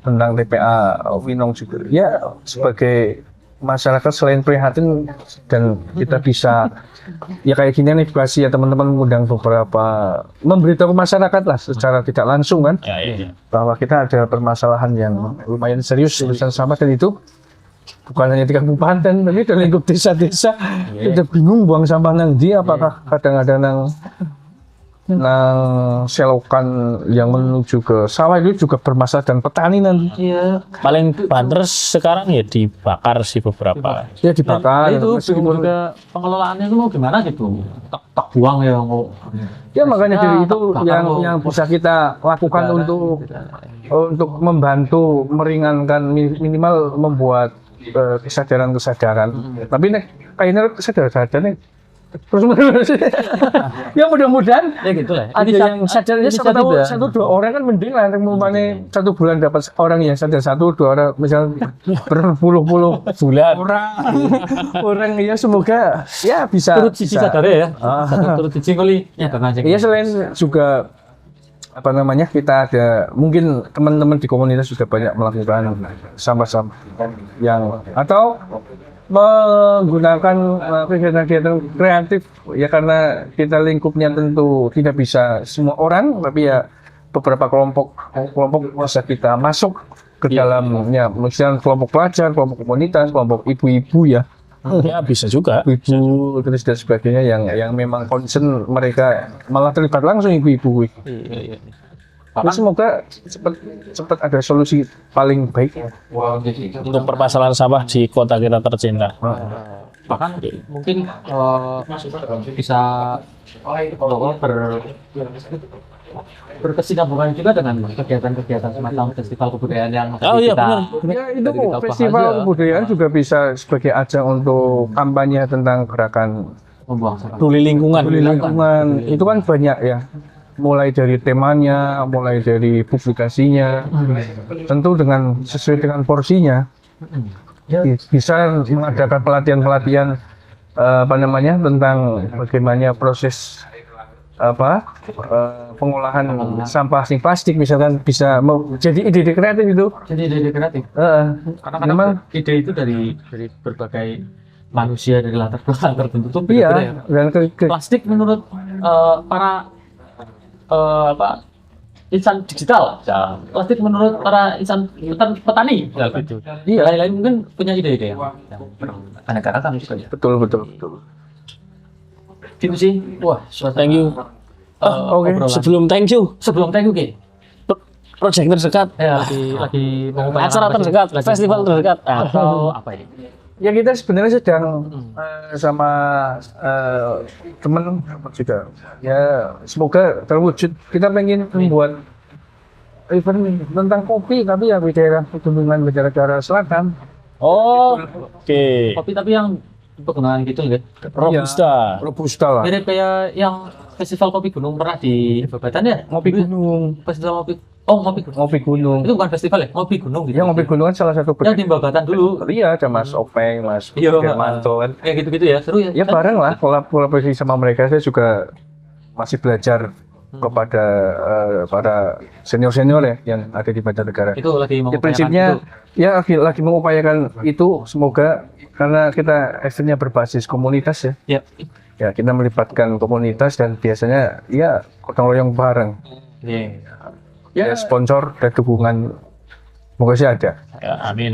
tentang TPA Winong juga. Ya sebagai masyarakat selain prihatin dan kita bisa ya kayak gini edukasi ya teman-teman, mengundang beberapa memberitahu masyarakat lah secara tidak langsung kan bahwa kita ada permasalahan yang lumayan serius urusan sampah, dan itu bukan hanya di kabupaten tapi di lingkup desa-desa. Kita bingung buang sampah nang di, apakah kadang-kadang nang selokan yang menuju ke sawah itu juga bermasalah, dan petani nanti. Iya. Paling banter sekarang ya dibakar sih beberapa. Ya dibakar. Itu juga pengelolaannya itu mau gimana gitu. Tak buang ya mau. Ya makanya dari itu bakar yang bisa kita lakukan untuk membantu meringankan, minimal membuat kesadaran. Tapi nih kayaknya kesadaran nih terus menerus. Ya mudah-mudahan Ya gitu lah. ada yang sadarnya sama tahu ya. 1-2 orang kan mending lah, umpamanya 1 bulan dapat orang yang sadar 1-2 orang, misalnya berpuluh-puluh Bulan. orang ya, semoga ya bisa Turut sisi sadar ya. Turut sisi kali. Ya Iya, selain juga apa namanya, kita ada mungkin teman-teman di komunitas juga banyak melakukan sampah-sampah yang atau menggunakan kegiatan-kegiatan kreatif ya, karena kita lingkupnya tentu tidak bisa semua orang, tapi ya beberapa kelompok bisa kita masuk ke dalamnya, misalnya kelompok pelajar, kelompok komunitas, kelompok ibu-ibu ya. Ya bisa juga. Ibu terus dan sebagainya yang memang concern mereka malah terlibat langsung ibu-ibu. Iya. Tapi semoga cepat ada solusi paling baik Untuk permasalahan sampah di kota kita tercinta. Bahkan mungkin bisa berkesinambungan juga dengan kegiatan-kegiatan semacam festival kebudayaan yang Iya, benar. Ya itu festival kebudayaan juga bisa sebagai ajang untuk kampanye tentang gerakan membuang sampah. Peduli lingkungan. lingkungan. Itu kan banyak ya, mulai dari temanya, mulai dari publikasinya, tentu dengan sesuai dengan porsinya. Bisa mengadakan pelatihan-pelatihan tentang bagaimana proses pengolahan sampah plastik, misalkan bisa jadi ide kreatif itu. Jadi ide kreatif. Karena memang ide itu dari berbagai manusia dari latar belakang tertentu tuh iya, dan plastik menurut para insan digital, ya. Plastik menurut para insan petani, ya gitu. Iya, lain-lain mungkin punya ide-ide yang kadang-kadang juga ya. betul. Gitu sih. Wah, Thank you. Oke. Sebelum thank you, Ki. project terdekat, Ya, lagi mau acara terdekat, festival terdekat. atau apa ini? Ya kita sebenarnya sedang sama teman juga. Ya semoga terwujud. Kita pengen membuat event tentang kopi tapi ya di daerah pegunungan Banjarnegara Selatan. Oh, oke. Kopi tapi yang pegunungan gitu ya. Robusta. Robusta lah. Mirip kayak yang festival kopi gunung pernah di Babatan ya? Ngopi gunung. Festival kopi. Oh, ngopi gunung. Ngopi gunung. Itu bukan festival ya? Ngopi gunung gitu. Ya ngopi gunung kan salah satu Ya di Babatan dulu. Iya, ada Mas Openg, Mas Iya. Firmanto kan. Kayak gitu-gitu ya. Seru ya. Ya bareng lah, kolaborasi sama mereka. Saya juga masih belajar kepada para senior-senior ya yang ada di Banjarnegara. Itu lagi Ya, mengupayakan prinsipnya itu. ya lagi mengupayakan itu, semoga karena kita eventnya berbasis komunitas ya. Ya. Ya kita melibatkan komunitas dan biasanya ya gotong royong bareng. Iya. Ya sponsor dan dukungan semoga sih ada. Ya, amin.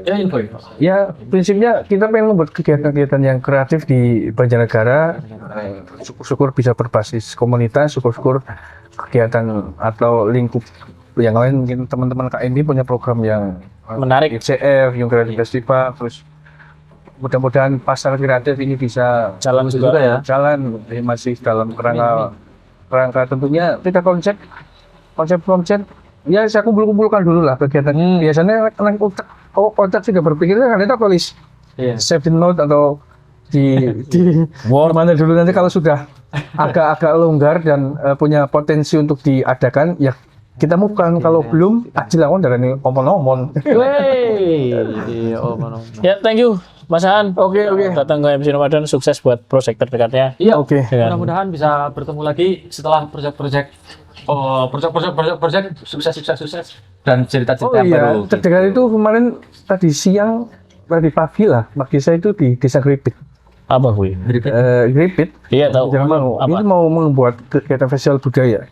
Ya info. Ya prinsipnya kita pengen membuat kegiatan-kegiatan yang kreatif di Banjarnegara. Syukur-syukur bisa berbasis komunitas, syukur-syukur kegiatan atau lingkup yang lain, mungkin teman-teman KMI punya program yang Menarik. ICF, Young Creative Festival, terus mudah-mudahan pasar kreatif ini bisa Jalan juga ya. jalan. Masih dalam kerangka tentunya kita konsep ya saya kumpulkan dulu lah kegiatan. Biasanya anak otak juga berpikirnya kan itu tulis Iya. safety note atau di Word. mana dulu, nanti kalau sudah agak longgar dan punya potensi untuk diadakan ya kita bukan, kalau belum dilakukan dari omon-omon. Ya, thank you Mas Aan. Oke. Datang ke MC Nomaden, sukses buat proyek terdekatnya. Iya. Oke. Dengan Mudah-mudahan bisa bertemu lagi setelah proyek-proyek sukses dan cerita-cerita Oh yang iya, baru. terdekat itu kemarin tadi pagi lah, bagi saya itu di Desa Gripit. apa gue? Gripit, Iya tahu. Jangan mau. Apa? Ini mau membuat kegiatan festival budaya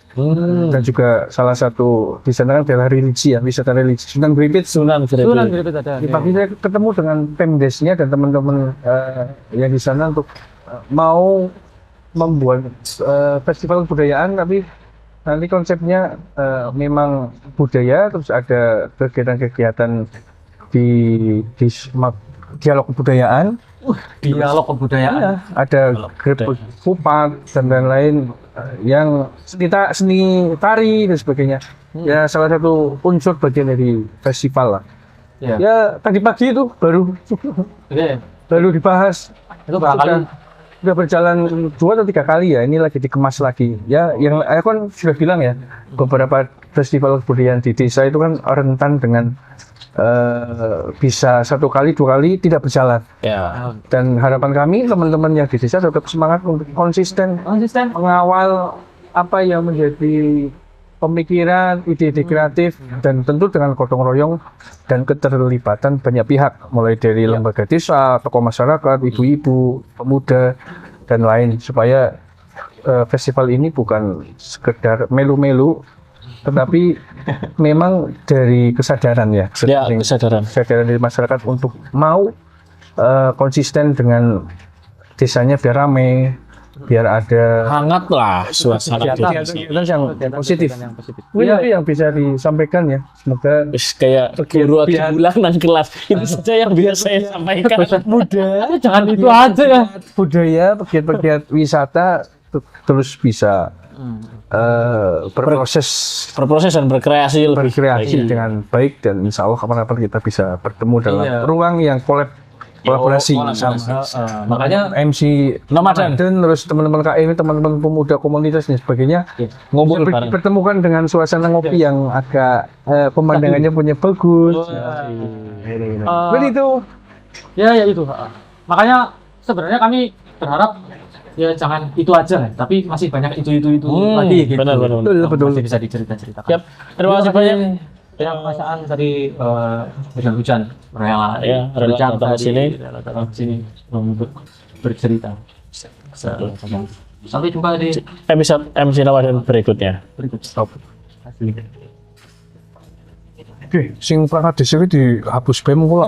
dan juga salah satu di sana kan adalah religi ya, wisata religi. Sunan Gripit. Sunan Sunan Gripit. Gripit ada. Di pagi saya ketemu dengan Pemdesnya dan teman-teman yang di sana untuk mau membuat festival kebudayaan, tapi nanti konsepnya memang budaya, terus ada kegiatan-kegiatan di dialog kebudayaan. Dialog kebudayaan. Iya, ada grup kupat dan lain-lain yang seni tari dan sebagainya. Ya salah satu unsur bagian dari festival lah. Iya. Ya tadi pagi itu baru Oke. dibahas. Itu barangkali Sudah berjalan 2 atau 3 kali ya. Ini lagi dikemas lagi. Ya yang aku kan sudah bilang ya, beberapa festival kebudayaan di desa itu kan rentan dengan bisa 1 kali 2 kali tidak berjalan. Ya. Dan harapan kami teman-teman yang di desa tetap semangat untuk konsisten mengawal apa yang menjadi pemikiran, ide-ide kreatif, dan tentu dengan gotong royong dan keterlibatan banyak pihak, mulai dari lembaga desa, tokoh masyarakat, ibu-ibu, pemuda, dan lain, supaya festival ini bukan sekedar melu-melu, tetapi memang dari kesadaran ya, Ya, kesadaran. dari masyarakat untuk mau konsisten dengan desanya biar ramai, biar ada Hangat lah suasana di sini. kegiatan yang positif. Iya, itu yang bisa disampaikan ya. Semoga Wis kayak guru aja bulan nang kelas. Itu saja yang bisa saya sampaikan. muda, jangan itu aja ya. budaya, pegiat-pegiat wisata terus bisa Berproses dan berkreasi lebih berkreasi dengan baik, dan insya Allah kapan-kapan kita bisa bertemu dalam ruang yang kolaborasi sama Makanya MC Nomaden. terus teman-teman KM, teman-teman pemuda komunitas dan sebagainya Ngumpul bisa bareng. dipertemukan dengan suasana ngopi yang agak pemandangannya punya bagus. Begitu. ya itu. Makanya sebenarnya kami berharap ya jangan itu aja, tapi masih banyak itu lagi gitu. Benar. Betul. Masih bisa diceritakan. Yap. Terima kasih banyak. Ya, perasaan tadi hujan rela datang ke sini. datang ke sini untuk bercerita. Sampai jumpa di Episode MC Nomaden berikutnya. Stop. Oke, sing perangkat desa iki dihapus BEM kula.